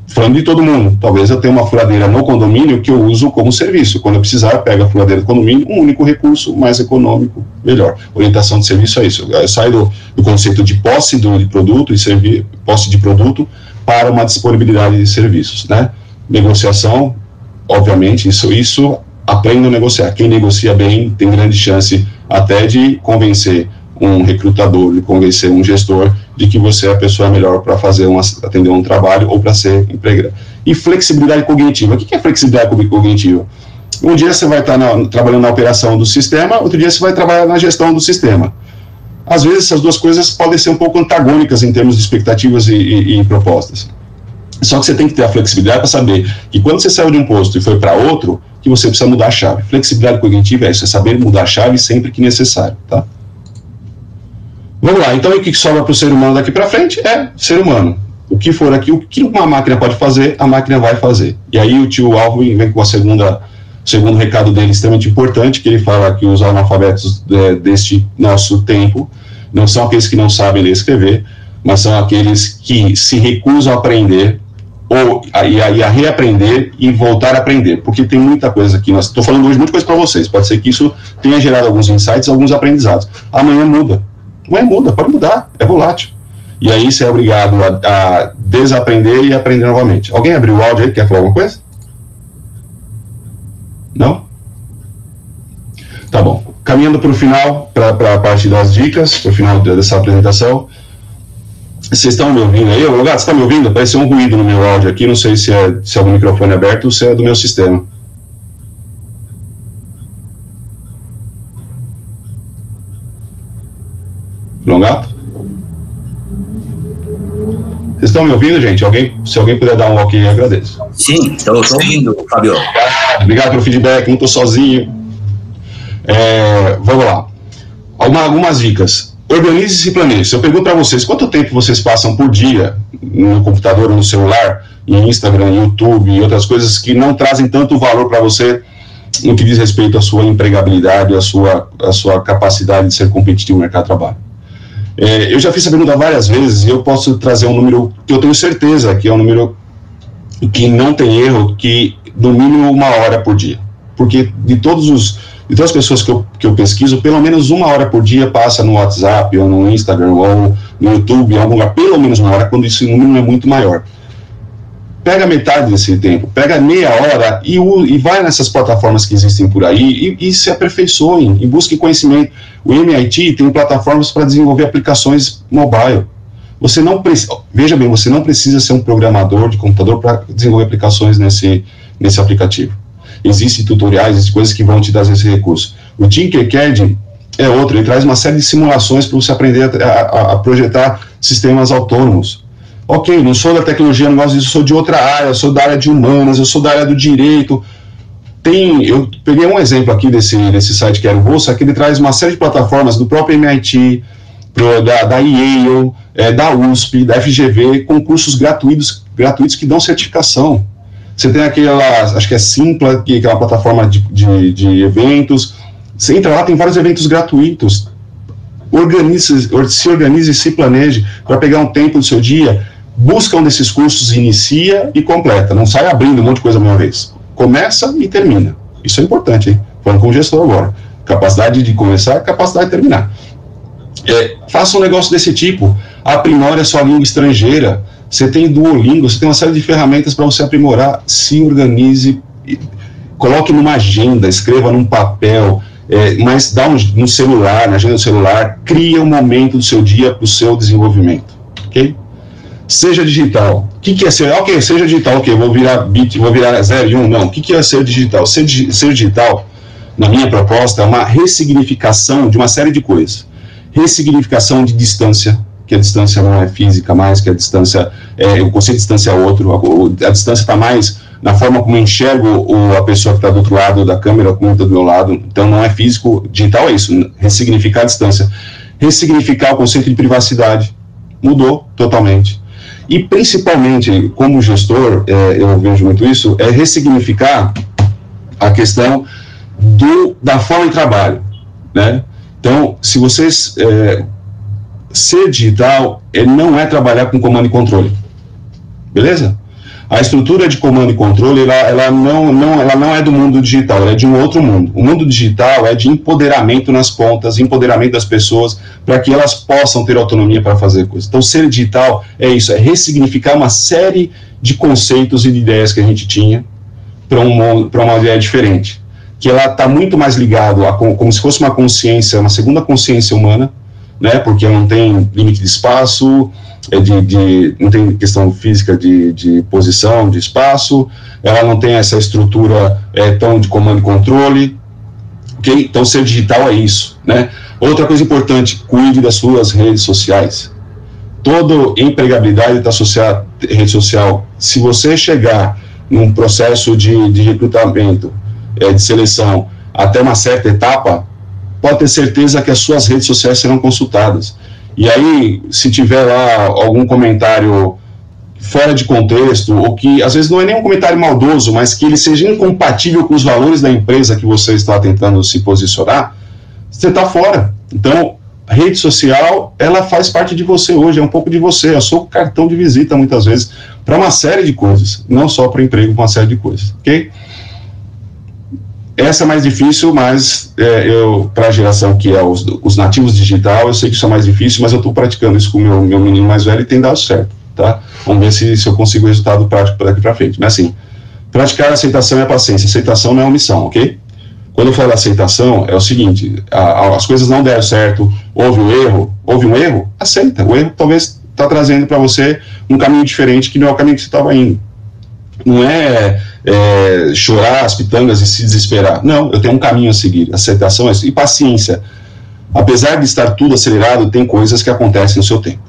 falando de todo mundo, talvez eu tenha uma furadeira no condomínio que eu uso como serviço. Quando eu precisar, eu pego a furadeira do condomínio, um único recurso, mais econômico, melhor. Orientação de serviço é isso. Eu saio do conceito de posse de produto e posse de produto para uma disponibilidade de serviços, né? Negociação, obviamente, isso aprenda a negociar. Quem negocia bem tem grande chance até de convencer um recrutador, de convencer um gestor de que você é a pessoa melhor para atender um trabalho ou para ser empregado. E flexibilidade cognitiva. O que é flexibilidade cognitiva? Um dia você vai estar trabalhando na operação do sistema, outro dia você vai trabalhar na gestão do sistema. Às vezes essas duas coisas podem ser um pouco antagônicas em termos de expectativas e propostas. Só que você tem que ter a flexibilidade para saber que quando você saiu de um posto e foi para outro, que você precisa mudar a chave. Flexibilidade cognitiva é isso, é saber mudar a chave sempre que necessário, tá? Vamos lá, então o que sobra para o ser humano daqui para frente é ser humano. O que for aqui, o que uma máquina pode fazer, a máquina vai fazer. E aí o tio Alvin vem com o segundo recado dele extremamente importante, que ele fala que os analfabetos deste nosso tempo não são aqueles que não sabem ler e escrever, mas são aqueles que se recusam a aprender a reaprender e voltar a aprender, porque tem muita coisa aqui. Estou falando hoje muita coisa para vocês, pode ser que isso tenha gerado alguns insights, alguns aprendizados. Amanhã muda. Não é muda, pode mudar, é volátil. E aí você é obrigado a desaprender e aprender novamente. Alguém abriu o áudio aí, quer falar alguma coisa? Não? Tá bom. Caminhando para o final, para a parte das dicas, para o final dessa apresentação. Vocês estão me ouvindo aí? Ô, Gato, você está me ouvindo? Apareceu um ruído no meu áudio aqui, não sei se é do microfone aberto ou se é do meu sistema. Gato? Vocês estão me ouvindo, gente? Se alguém puder dar um ok, eu agradeço. Sim, estou ouvindo, Fabio. Obrigado pelo feedback, não estou sozinho. Vamos lá. Algumas dicas. Organize-se e planeje. Se eu pergunto para vocês, quanto tempo vocês passam por dia no computador ou no celular, em Instagram, YouTube e outras coisas que não trazem tanto valor para você no que diz respeito à sua empregabilidade, à sua capacidade de ser competitivo no mercado de trabalho? Eu já fiz essa pergunta várias vezes e eu posso trazer um número que eu tenho certeza que é um número que não tem erro, que no mínimo 1 hora por dia. Porque de todas as pessoas que eu pesquiso, pelo menos 1 hora por dia passa no WhatsApp, ou no Instagram, ou no YouTube, em algum lugar, pelo menos 1 hora, quando esse número é muito maior. Pega metade desse tempo, pega meia hora e vai nessas plataformas que existem por aí e se aperfeiçoem, e busquem conhecimento. O MIT tem plataformas para desenvolver aplicações mobile. Veja bem, você não precisa ser um programador de computador para desenvolver aplicações nesse aplicativo. Existem tutoriais, existem coisas que vão te dar esse recurso. O Tinkercad é outro, ele traz uma série de simulações para você aprender a projetar sistemas autônomos. Ok, não sou da tecnologia, não gosto disso, eu sou de outra área, eu sou da área de humanas, eu sou da área do direito. Eu peguei um exemplo aqui desse site que era o Bolsa, que ele traz uma série de plataformas do próprio MIT, da Yale, da USP, da FGV, com cursos gratuitos que dão certificação. Você tem acho que é Simpla, que é uma plataforma de eventos. Você entra lá, tem vários eventos gratuitos. Se organize e se planeje para pegar um tempo do seu dia, busca um desses cursos, inicia e completa. Não sai abrindo um monte de coisa de uma vez. Começa e termina. Isso é importante, hein? Falando com o gestor agora. Capacidade de começar, capacidade de terminar. Faça um negócio desse tipo. Aprimore a sua língua estrangeira. Você tem Duolingo, você tem uma série de ferramentas para você aprimorar. Se organize, coloque numa agenda, escreva num papel, mas dá no celular, na agenda do celular, cria um momento do seu dia para o seu desenvolvimento, ok? Seja digital. O que é ser? Ok, seja digital, ok, vou virar bit, vou virar 0 e 1, não. O que é ser digital? Ser digital, na minha proposta, é uma ressignificação de uma série de coisas. Ressignificação de distância, que a distância não é física mais, que a distância, o conceito de distância é outro, a distância está mais na forma como eu enxergo a pessoa que está do outro lado da câmera, como está do meu lado. Então não é físico, digital é isso, ressignificar a distância. Ressignificar o conceito de privacidade, mudou totalmente. E principalmente, como gestor, eu vejo muito isso, é ressignificar a questão da forma de trabalho, né? Então, se vocês... ser digital não é trabalhar com comando e controle, beleza? A estrutura de comando e controle, ela não é do mundo digital, ela é de um outro mundo. O mundo digital é de empoderamento nas pontas, empoderamento das pessoas, para que elas possam ter autonomia para fazer coisas. Então, ser digital é isso, é ressignificar uma série de conceitos e de ideias que a gente tinha para uma ideia diferente. Que ela está muito mais ligado a como se fosse uma consciência, uma segunda consciência humana, né, porque ela não tem limite de espaço, não tem questão física de posição, de espaço, ela não tem essa estrutura tão de comando e controle, okay? Então ser digital é isso, né? Outra coisa importante, cuide das suas redes sociais. Toda empregabilidade está associada à rede social. Se você chegar num processo de recrutamento, de seleção, até uma certa etapa, pode ter certeza que as suas redes sociais serão consultadas. E aí, se tiver lá algum comentário fora de contexto, ou que às vezes não é nem um comentário maldoso, mas que ele seja incompatível com os valores da empresa que você está tentando se posicionar, você está fora. Então, a rede social, ela faz parte de você hoje, é um pouco de você, é o seu cartão de visita, muitas vezes, para uma série de coisas, não só para emprego, uma série de coisas, ok? Essa é mais difícil, mas para a geração que é os nativos digital, eu sei que isso é mais difícil, mas eu estou praticando isso com o meu menino mais velho e tem dado certo, tá? Vamos ver se eu consigo o resultado prático daqui para frente. Mas assim, praticar a aceitação é a paciência, aceitação não é omissão, ok? Quando eu falo aceitação, é o seguinte, as coisas não deram certo, houve um erro, aceita. O erro talvez está trazendo para você um caminho diferente que não é o caminho que você estava indo. Não é chorar as pitangas e se desesperar. Não, eu tenho um caminho a seguir. Aceitação é isso. E paciência. Apesar de estar tudo acelerado, tem coisas que acontecem no seu tempo.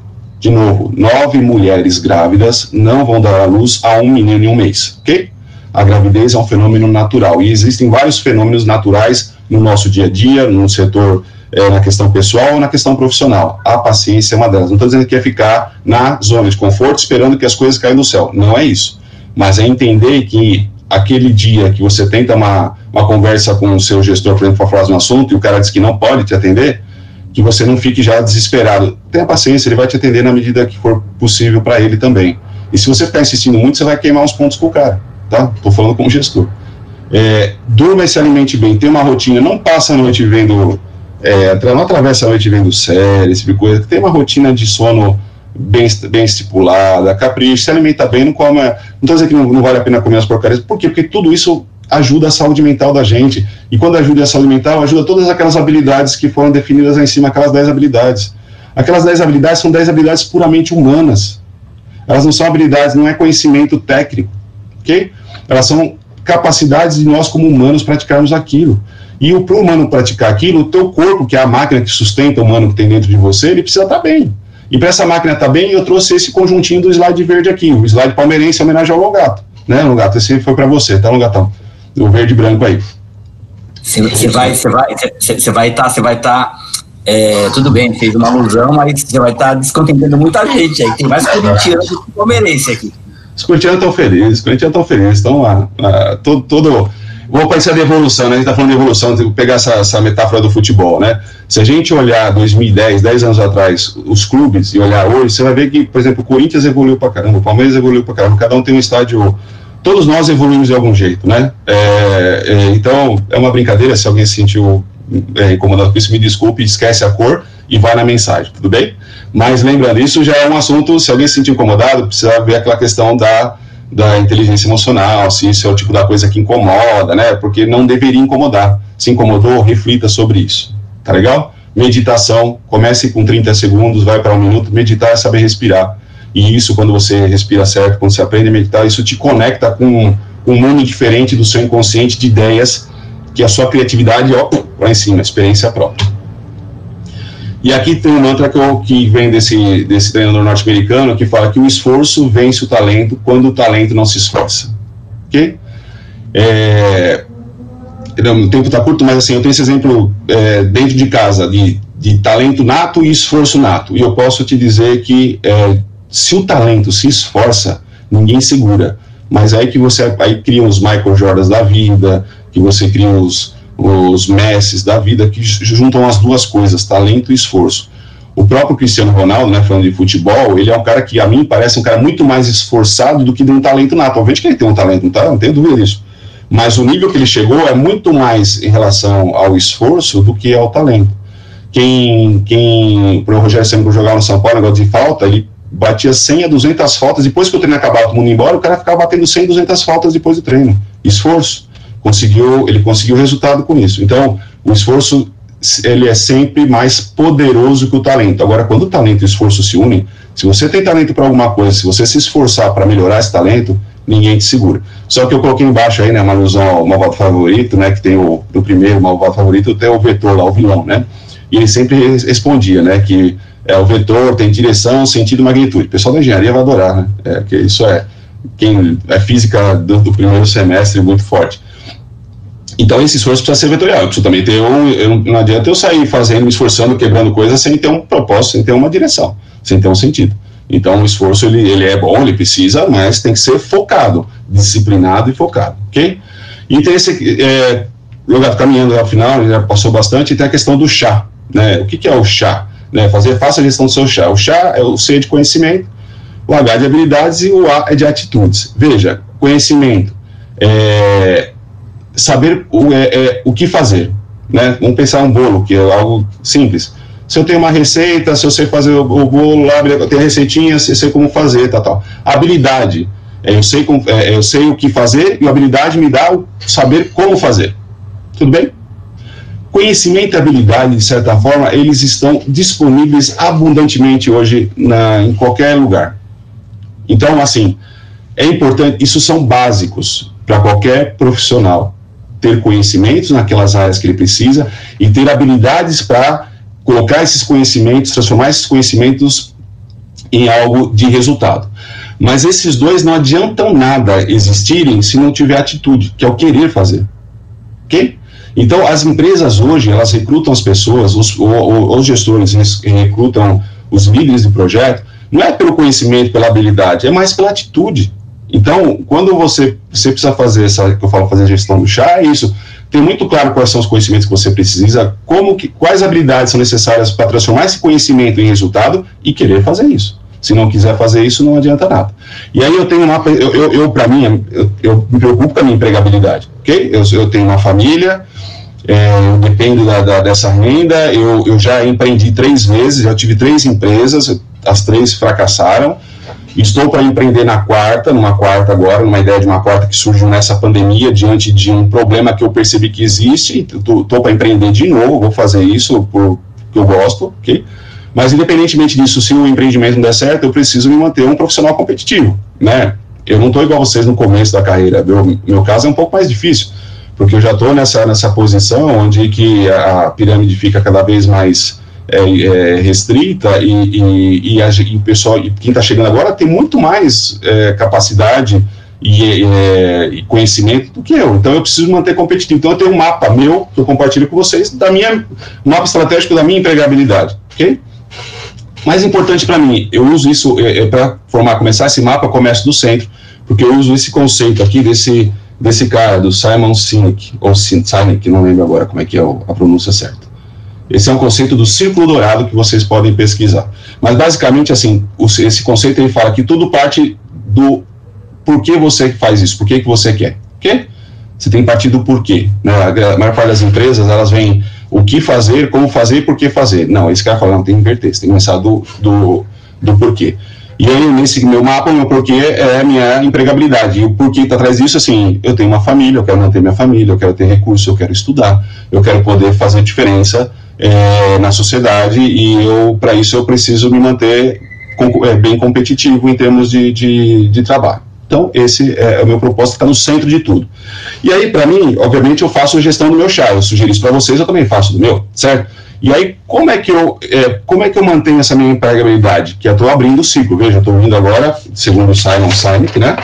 De novo, 9 mulheres grávidas não vão dar à luz a um menino em um mês, ok? A gravidez é um fenômeno natural. E existem vários fenômenos naturais no nosso dia a dia, no setor, na questão pessoal ou na questão profissional. A paciência é uma delas. Não estou dizendo que é ficar na zona de conforto esperando que as coisas caiam do céu. Não é isso. Mas é entender que aquele dia que você tenta uma conversa com o seu gestor, por exemplo, para falar de um assunto, e o cara diz que não pode te atender, que você não fique já desesperado. Tenha paciência, ele vai te atender na medida que for possível para ele também. E se você ficar insistindo muito, você vai queimar uns pontos com o cara, tá? Estou falando como gestor. Durma e se alimente bem, tem uma rotina, não passa a noite vendo, não atravessa a noite vendo séries, esse tipo de coisa, tem uma rotina de sono bem estipulada, capricha, se alimenta bem, não come, não estou dizendo que não vale a pena comer as porcarias, por quê? Porque tudo isso ajuda a saúde mental da gente, e quando ajuda a saúde mental, ajuda todas aquelas habilidades que foram definidas lá em cima, aquelas 10 habilidades. Aquelas 10 habilidades são 10 habilidades puramente humanas, elas não são habilidades, não é conhecimento técnico, ok? Elas são capacidades de nós como humanos praticarmos aquilo, e para o humano praticar aquilo, o teu corpo, que é a máquina que sustenta o humano que tem dentro de você, ele precisa estar bem. E para essa máquina estar bem, eu trouxe esse conjuntinho do slide verde aqui, o slide palmeirense em homenagem ao Logato, né, Logato? Esse foi para você, tá, Logatão? O verde e branco aí. Você vai estar, tudo bem, fez uma alusão, mas você vai estar descontentando muita gente aí, tem mais corintiano do que palmeirense aqui. Os corintianos estão felizes, estão lá, vou pensar de evolução, né? A gente está falando de evolução, tem que pegar essa metáfora do futebol, né? Se a gente olhar 2010, 10 anos atrás, os clubes, e olhar hoje, você vai ver que, por exemplo, o Corinthians evoluiu pra caramba, o Palmeiras evoluiu pra caramba, cada um tem um estádio, todos nós evoluímos de algum jeito, né? Então, é uma brincadeira, se alguém se sentiu incomodado com isso, me desculpe, esquece a cor e vai na mensagem, tudo bem? Mas lembrando, isso já é um assunto, se alguém se sentir incomodado, precisa ver aquela questão da inteligência emocional, se isso é o tipo da coisa que incomoda, né? Porque não deveria incomodar. Se incomodou, reflita sobre isso. Tá legal? Meditação, comece com 30 segundos, vai para 1 minuto. Meditar é saber respirar. E isso, quando você respira certo, quando você aprende a meditar, isso te conecta com um mundo diferente do seu inconsciente de ideias, que a sua criatividade, lá em cima, experiência própria. E aqui tem um mantra que vem desse treinador norte-americano, que fala que o esforço vence o talento quando o talento não se esforça. Ok? O tempo está curto, mas assim, eu tenho esse exemplo dentro de casa, de talento nato e esforço nato. E eu posso te dizer que se o talento se esforça, ninguém segura. Mas aí que você cria os Michael Jordans da vida, que você cria os Messis da vida, que juntam as duas coisas, talento e esforço. O próprio Cristiano Ronaldo, né, falando de futebol, ele é um cara que, a mim, parece um cara muito mais esforçado do que de um talento nato. Obviamente que ele tem um talento, não tenho dúvida disso. Mas o nível que ele chegou é muito mais em relação ao esforço do que ao talento. O Rogério sempre jogava no São Paulo, negócio de falta, ele batia 100 a 200 faltas, depois que o treino acabava, todo mundo ia embora, o cara ficava batendo 100, 200 faltas depois do treino. Esforço. Ele conseguiu resultado com isso. Então, o esforço, ele é sempre mais poderoso que o talento. Agora, quando o talento e o esforço se unem, se você tem talento para alguma coisa, se você se esforçar para melhorar esse talento, ninguém te segura. Só que eu coloquei embaixo aí, né, uma alusão ao malvado favorito, né, que tem no primeiro malvado favorito, tem o vetor lá, o vilão, né, e ele sempre respondia, né, que o vetor tem direção, sentido e magnitude. O pessoal da engenharia vai adorar, né, que isso quem é física do primeiro semestre muito forte. Então esse esforço precisa ser vetorial, eu preciso também ter não adianta eu sair fazendo, me esforçando, quebrando coisas sem ter um propósito, sem ter uma direção, sem ter um sentido. Então o esforço ele é bom, ele precisa, mas tem que ser focado, disciplinado e focado, ok? E tem caminhando ao final, já passou bastante, e tem a questão do chá, né? O que é o chá? Né? Faça a gestão do seu chá. O chá é o C de conhecimento, o H de habilidades e o A é de atitudes. Veja, conhecimento, saber o que fazer, né? Vamos pensar um bolo, que é algo simples. Se eu tenho uma receita, se eu sei fazer o bolo lá, eu tenho receitinhas, eu sei como fazer, tal. Habilidade, eu sei o que fazer, e a habilidade me dá o saber como fazer. Tudo bem? Conhecimento e habilidade, de certa forma, eles estão disponíveis abundantemente hoje em qualquer lugar. Então, assim, é importante, isso são básicos para qualquer profissional, ter conhecimentos naquelas áreas que ele precisa e ter habilidades para colocar esses conhecimentos, transformar esses conhecimentos em algo de resultado. Mas esses dois não adiantam nada existirem se não tiver atitude, que é o querer fazer. Ok? Então, as empresas hoje, elas recrutam as pessoas, os gestores recrutam os líderes de projeto, não é pelo conhecimento, pela habilidade, é mais pela atitude. Então, quando você precisa fazer que eu falo, fazer a gestão do chá, é isso. Tem muito claro quais são os conhecimentos que você precisa, quais habilidades são necessárias para transformar esse conhecimento em resultado e querer fazer isso. Se não quiser fazer isso, não adianta nada. E aí eu tenho um mapa, eu me preocupo com a minha empregabilidade, ok? Eu tenho uma família, eu dependo dessa renda, eu já empreendi 3 vezes, já tive 3 empresas, as 3 fracassaram. Estou para empreender numa quarta agora, numa ideia de uma quarta que surgiu nessa pandemia, diante de um problema que eu percebi que existe, estou para empreender de novo, vou fazer isso porque eu gosto, ok? Mas independentemente disso, se o empreendimento não der certo, eu preciso me manter um profissional competitivo, né? Eu não estou igual vocês no começo da carreira, meu caso é um pouco mais difícil, porque eu já estou nessa posição onde que a pirâmide fica cada vez mais restrita e o pessoal, quem está chegando agora tem muito mais capacidade e conhecimento do que eu, então eu preciso manter competitivo. Então eu tenho um mapa meu que eu compartilho com vocês, um mapa estratégico da minha empregabilidade, ok? Mais importante para mim, eu uso isso para começar esse mapa, começo do centro, porque eu uso esse conceito aqui desse cara, do Simon Sinek, ou Sinek, não lembro agora como é que é a pronúncia certa. Esse é um conceito do círculo dourado que vocês podem pesquisar. Mas, basicamente, assim, esse conceito ele fala que tudo parte do porquê você faz isso, por que você quer. Ok? Você tem que partir do porquê. Né? A maior parte das empresas, elas vêm o que fazer, como fazer e por que fazer. Não, esse cara fala, não, tem que inverter, você tem que começar do porquê. E aí, nesse meu mapa, o meu porquê é a minha empregabilidade. E o porquê está atrás disso, assim, eu tenho uma família, eu quero manter minha família, eu quero ter recursos, eu quero estudar, eu quero poder fazer diferença na sociedade, e para isso eu preciso me manter bem competitivo em termos de trabalho. Então, esse é o meu propósito, está no centro de tudo. E aí, para mim, obviamente, eu faço a gestão do meu chá, eu sugeri isso para vocês, eu também faço do meu, certo? E aí, como é que eu mantenho essa minha empregabilidade? Que eu estou abrindo o ciclo, veja, eu estou vindo agora, segundo o Simon Sinek, né?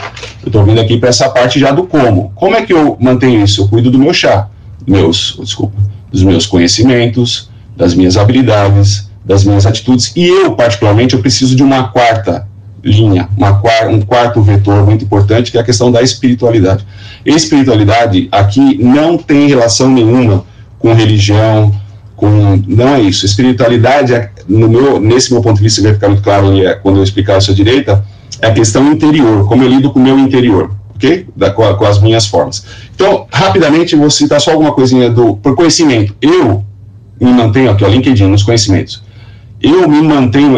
Eu estou vindo aqui para essa parte já do como. Como é que eu mantenho isso? Eu cuido do meu chá, dos meus conhecimentos, das minhas habilidades, das minhas atitudes, e eu, particularmente, eu preciso de uma quarta linha, um quarto vetor muito importante, que é a questão da espiritualidade. Espiritualidade aqui não tem relação nenhuma com religião, Não é isso. Espiritualidade, nesse meu ponto de vista, vai ficar muito claro quando eu explicar isso à direita, é a questão interior, como eu lido com o meu interior, ok? Com as minhas formas. Então, rapidamente, vou citar só alguma coisinha por conhecimento. Eu me mantenho aqui, ó, LinkedIn, nos conhecimentos. Eu me mantenho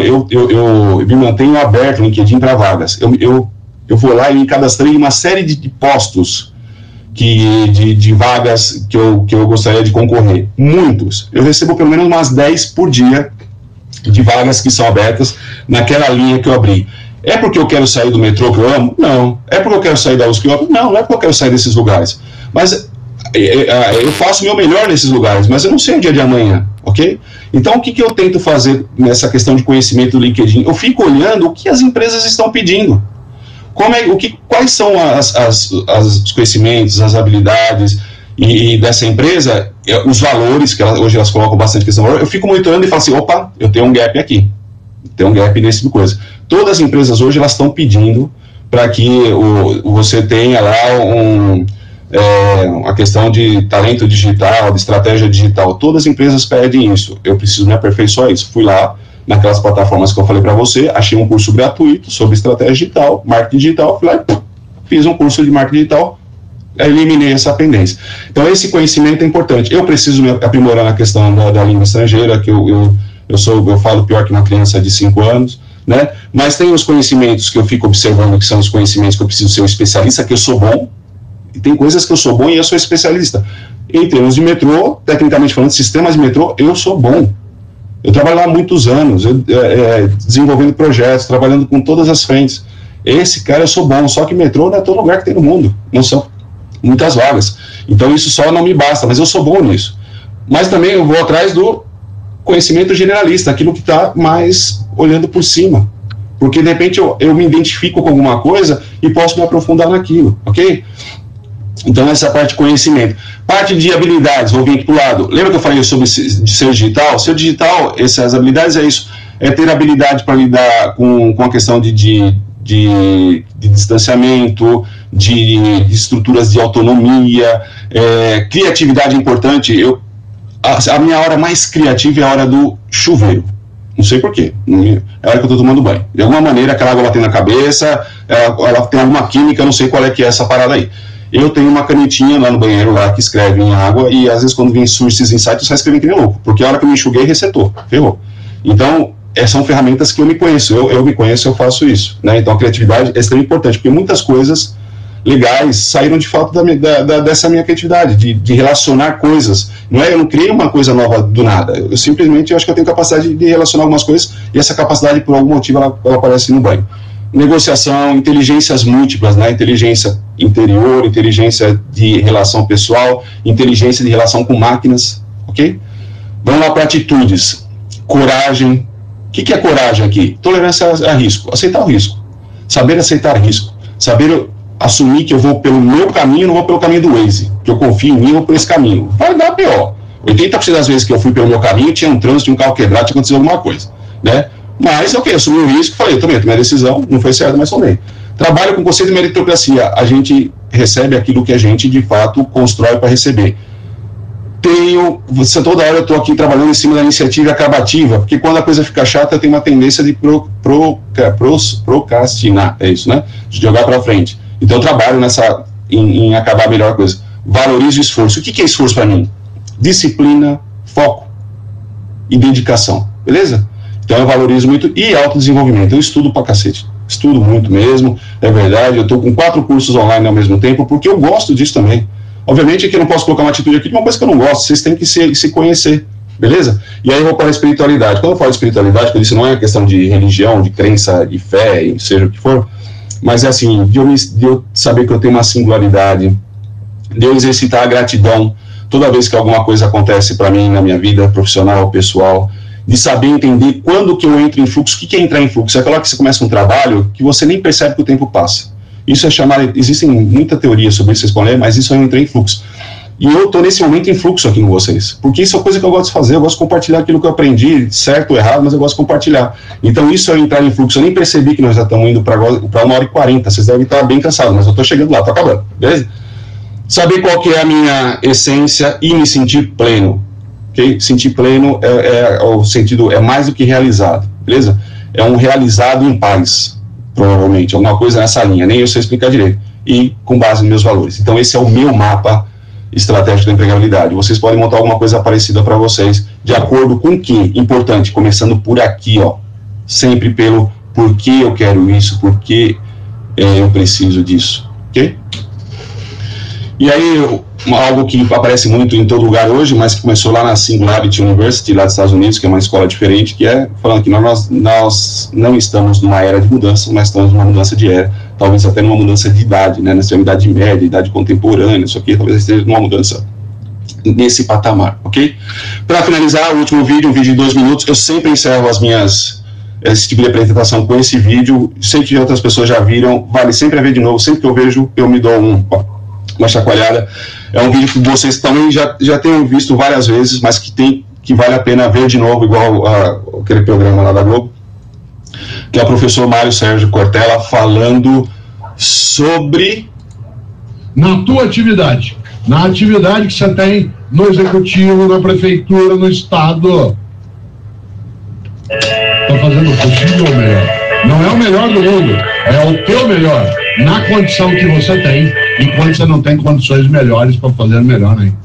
aberto no LinkedIn para vagas. Eu vou lá e me cadastrei em uma série de postos de vagas que eu gostaria de concorrer. Muitos. Eu recebo pelo menos umas 10 por dia de vagas que são abertas naquela linha que eu abri. É porque eu quero sair do metrô que eu amo? Não. É porque eu quero sair da USP que eu amo? Não, não é porque eu quero sair desses lugares. Mas eu faço o meu melhor nesses lugares, mas eu não sei o dia de amanhã, ok? Então, o que eu tento fazer nessa questão de conhecimento do LinkedIn? Eu fico olhando o que as empresas estão pedindo. Quais são os conhecimentos, as habilidades e dessa empresa, os valores, que hoje elas colocam bastante questão de valor, eu fico monitorando e falo assim, opa, eu tenho um gap aqui, tem um gap nesse tipo de coisa. Todas as empresas hoje, elas estão pedindo para que você tenha lá a questão de talento digital, de estratégia digital. Todas as empresas pedem isso. Eu preciso me aperfeiçoar isso. Fui lá naquelas plataformas que eu falei para você, achei um curso gratuito sobre estratégia digital, marketing digital, fui lá e fiz um curso de marketing digital, eliminei essa pendência. Então, esse conhecimento é importante. Eu preciso me aprimorar na questão da língua estrangeira, que eu falo pior que uma criança de 5 anos, né? Mas tem os conhecimentos que eu fico observando, que são os conhecimentos que eu preciso ser um especialista, que eu sou bom, e tem coisas que eu sou bom e eu sou especialista. Em termos de metrô, tecnicamente falando, sistemas de metrô, eu sou bom. Eu trabalho lá há muitos anos, desenvolvendo projetos, trabalhando com todas as frentes. Esse cara eu sou bom, só que metrô não é todo lugar que tem no mundo, não são muitas vagas. Então isso só não me basta, mas eu sou bom nisso. Mas também eu vou atrás do conhecimento generalista, aquilo que está mais olhando por cima. Porque de repente eu me identifico com alguma coisa e posso me aprofundar naquilo, ok? Então, essa parte de conhecimento. Parte de habilidades, vou vir aqui para o lado. Lembra que eu falei sobre ser digital? Ser digital, essas habilidades é isso. É ter habilidade para lidar com a questão de distanciamento, de estruturas de autonomia, criatividade importante. A minha hora mais criativa é a hora do chuveiro. Não sei porquê. É a hora que eu estou tomando banho. De alguma maneira, aquela água batendo na cabeça, ela tem alguma química, eu não sei qual é que é essa parada aí. Eu tenho uma canetinha lá no banheiro lá que escreve em água e às vezes quando vem surge esses insights eu só escrevo que nem louco, porque a hora que eu me enxuguei resetou, ferrou. Então, são ferramentas que eu me conheço, eu me conheço, eu faço isso, né? Então a criatividade é extremamente importante, porque muitas coisas legais saíram de fato dessa minha criatividade, de relacionar coisas. Eu não criei uma coisa nova do nada, eu simplesmente acho que eu tenho capacidade de relacionar algumas coisas e essa capacidade por algum motivo ela aparece no banho. Negociação, inteligências múltiplas, né? Inteligência interior, inteligência de relação pessoal, inteligência de relação com máquinas, ok? Vamos lá para atitudes. Coragem. O que é coragem aqui? Tolerância a risco. Aceitar o risco. Saber aceitar risco. Saber assumir que eu vou pelo meu caminho, não vou pelo caminho do Waze. Que eu confio em mim, vou por esse caminho. Vai dar pior. 80% das vezes que eu fui pelo meu caminho, tinha um trânsito, tinha um carro quebrado, tinha acontecido alguma coisa, né? Mas, ok, assumi o risco, falei, eu tomei a decisão, não foi certo, mas tomei. Trabalho com o conceito de meritocracia. A gente recebe aquilo que a gente, de fato, constrói para receber. Toda hora eu estou aqui trabalhando em cima da iniciativa acabativa, porque quando a coisa fica chata, eu tenho uma tendência de procrastinar, é isso, né? De jogar para frente. Então, eu trabalho em acabar a melhor coisa. Valorizo o esforço. O que é esforço para mim? Disciplina, foco e dedicação, beleza? Então eu valorizo muito, e autodesenvolvimento, eu estudo pra cacete, estudo muito mesmo, é verdade, eu estou com 4 cursos online ao mesmo tempo, porque eu gosto disso também. Obviamente que eu não posso colocar uma atitude aqui de uma coisa que eu não gosto, vocês têm que se conhecer, beleza? E aí eu vou para a espiritualidade. Quando eu falo de espiritualidade, que eu disse, não é uma questão de religião, de crença, de fé, seja o que for, mas é assim, de eu saber que eu tenho uma singularidade, de eu exercitar a gratidão toda vez que alguma coisa acontece para mim na minha vida profissional, pessoal, de saber entender quando que eu entro em fluxo. O que é entrar em fluxo? É aquela que você começa um trabalho que você nem percebe que o tempo passa. Isso é chamado, existem muita teoria sobre isso, vocês podem ler, mas isso é entrar em fluxo. E eu estou nesse momento em fluxo aqui com vocês, porque isso é uma coisa que eu gosto de fazer, eu gosto de compartilhar aquilo que eu aprendi, certo ou errado, mas eu gosto de compartilhar. Então isso é entrar em fluxo. Eu nem percebi que nós já estamos indo para 1h40, vocês devem estar bem cansados, mas eu estou chegando lá, estou acabando, beleza? Saber qual que é a minha essência e me sentir pleno. ok? Sentir pleno o sentido, é mais do que realizado, beleza? É um realizado em paz, provavelmente, alguma coisa nessa linha, nem eu sei explicar direito, e com base nos meus valores. Então esse é o meu mapa estratégico da empregabilidade. Vocês podem montar alguma coisa parecida para vocês, de acordo com o que? Importante, começando por aqui, ó, sempre pelo por que eu quero isso, por que eu preciso disso, ok? E aí, algo que aparece muito em todo lugar hoje, mas que começou lá na Singularity University, lá dos Estados Unidos, que é uma escola diferente, que é falando que nós não estamos numa era de mudança, mas estamos numa mudança de era, talvez até numa mudança de idade, né? Nós temos idade média, idade contemporânea, isso aqui talvez esteja numa mudança nesse patamar, ok? Para finalizar, o último vídeo, um vídeo de 2 minutos, eu sempre encerro esse tipo de apresentação com esse vídeo, sei que outras pessoas já viram, vale sempre a ver de novo, sempre que eu vejo, eu me dou uma chacoalhada. É um vídeo que vocês também já tenham visto várias vezes, mas que vale a pena ver de novo, igual aquele programa lá da Globo, que é o professor Mário Sérgio Cortella falando sobre... Na tua atividade, na atividade que você tem no executivo, na prefeitura, no estado, está fazendo o possível ou melhor. Não é o melhor do mundo, é o teu melhor, na condição que você tem, enquanto você não tem condições melhores para fazer melhor ainda.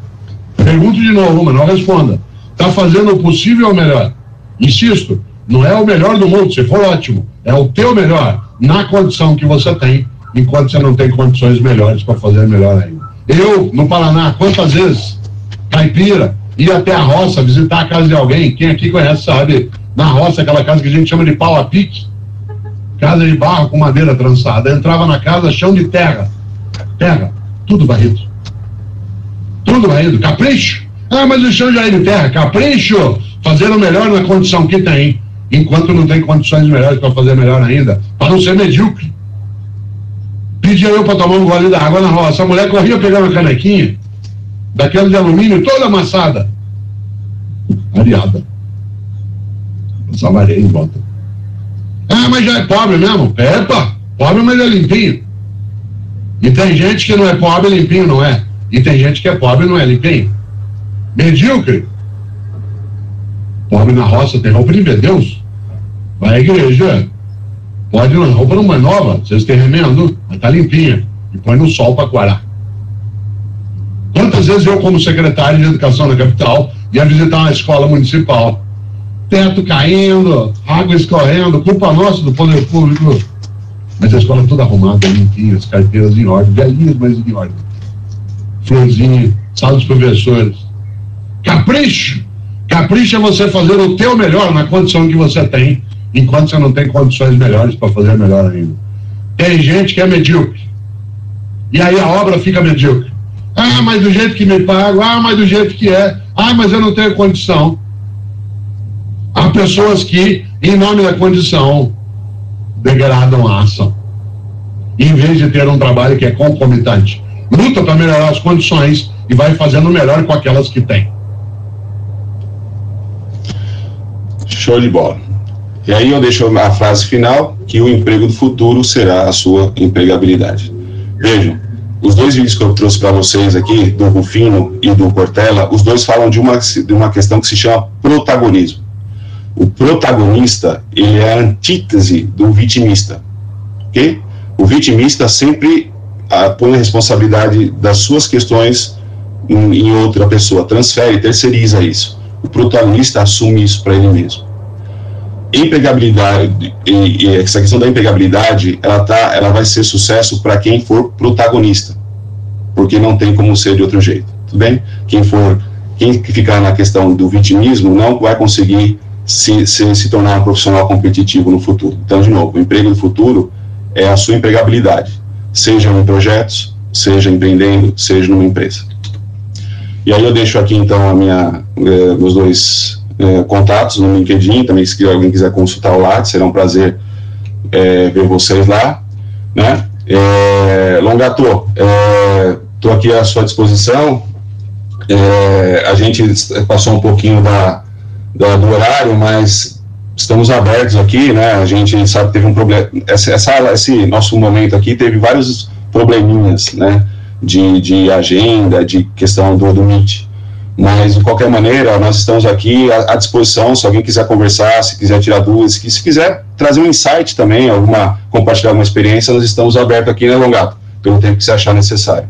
Pergunto de novo, mas não responda. Está fazendo o possível ou melhor? Insisto, não é o melhor do mundo, se for ótimo, é o teu melhor, na condição que você tem, enquanto você não tem condições melhores para fazer melhor ainda. Eu, no Paraná, quantas vezes, caipira, ia até a roça, visitar a casa de alguém, quem aqui conhece sabe, na roça, aquela casa que a gente chama de pau a pique, casa de barro com madeira trançada, entrava na casa, chão de terra, tudo varrido, capricho, mas o chão já é de terra, capricho, fazendo melhor na condição que tem, enquanto não tem condições melhores para fazer melhor ainda, para não ser medíocre. Pedia eu para tomar um gole da água na roça, a mulher corria pegar uma canequinha, daquela de alumínio, toda amassada, areada, passava areia em volta. Mas já é pobre mesmo? Pobre, mas é limpinho. E tem gente que não é pobre, limpinho não é. E tem gente que é pobre e não é limpinho. Medíocre. Pobre na roça tem roupa de ver Deus. Vai à igreja. Pode não, roupa não é nova, vocês têm remendo, mas tá limpinha. E põe no sol para coarar. Quantas vezes eu, como secretário de educação na capital, ia visitar uma escola municipal, teto caindo, água escorrendo, culpa nossa do poder público, mas a escola toda arrumada, limpinha, as carteiras em ordem, velhinhas, mas em ordem, florzinha, sala dos professores. Capricho é você fazer o teu melhor na condição que você tem, enquanto você não tem condições melhores para fazer melhor ainda. Tem gente que é medíocre, e aí a obra fica medíocre. Mas do jeito que me pago, mas do jeito que é, mas eu não tenho condição. Há pessoas que, em nome da condição, degradam a ação, em vez de ter um trabalho que é concomitante. Luta para melhorar as condições e vai fazendo melhor com aquelas que tem. Show de bola. E aí eu deixo a frase final, que o emprego do futuro será a sua empregabilidade. Vejam, os 2 vídeos que eu trouxe para vocês aqui, do Rufino e do Cortella, os dois falam de uma questão que se chama protagonismo. O protagonista, ele é a antítese do vitimista, ok? O vitimista sempre põe a responsabilidade das suas questões em outra pessoa, transfere, terceiriza isso. O protagonista assume isso para ele mesmo. Empregabilidade, e essa questão da empregabilidade, ela vai ser sucesso para quem for protagonista, porque não tem como ser de outro jeito, tudo bem? Quem ficar na questão do vitimismo não vai conseguir se tornar um profissional competitivo no futuro. Então, de novo, o emprego do futuro é a sua empregabilidade, seja em projetos, seja empreendendo, seja numa empresa. E aí eu deixo aqui, então, meus 2 contatos no LinkedIn, também se alguém quiser consultar o Lattes, será um prazer ver vocês lá, né? Longato, estou aqui à sua disposição. A gente passou um pouquinho do horário, mas estamos abertos aqui, né? A gente sabe que teve um problema, esse nosso momento aqui teve vários probleminhas, né? De agenda, de questão do Meet, Mas, de qualquer maneira, nós estamos aqui à disposição, se alguém quiser conversar, se quiser tirar dúvidas, se quiser trazer um insight também, compartilhar uma experiência, nós estamos abertos aqui, né, Longato? Pelo tempo que você achar necessário.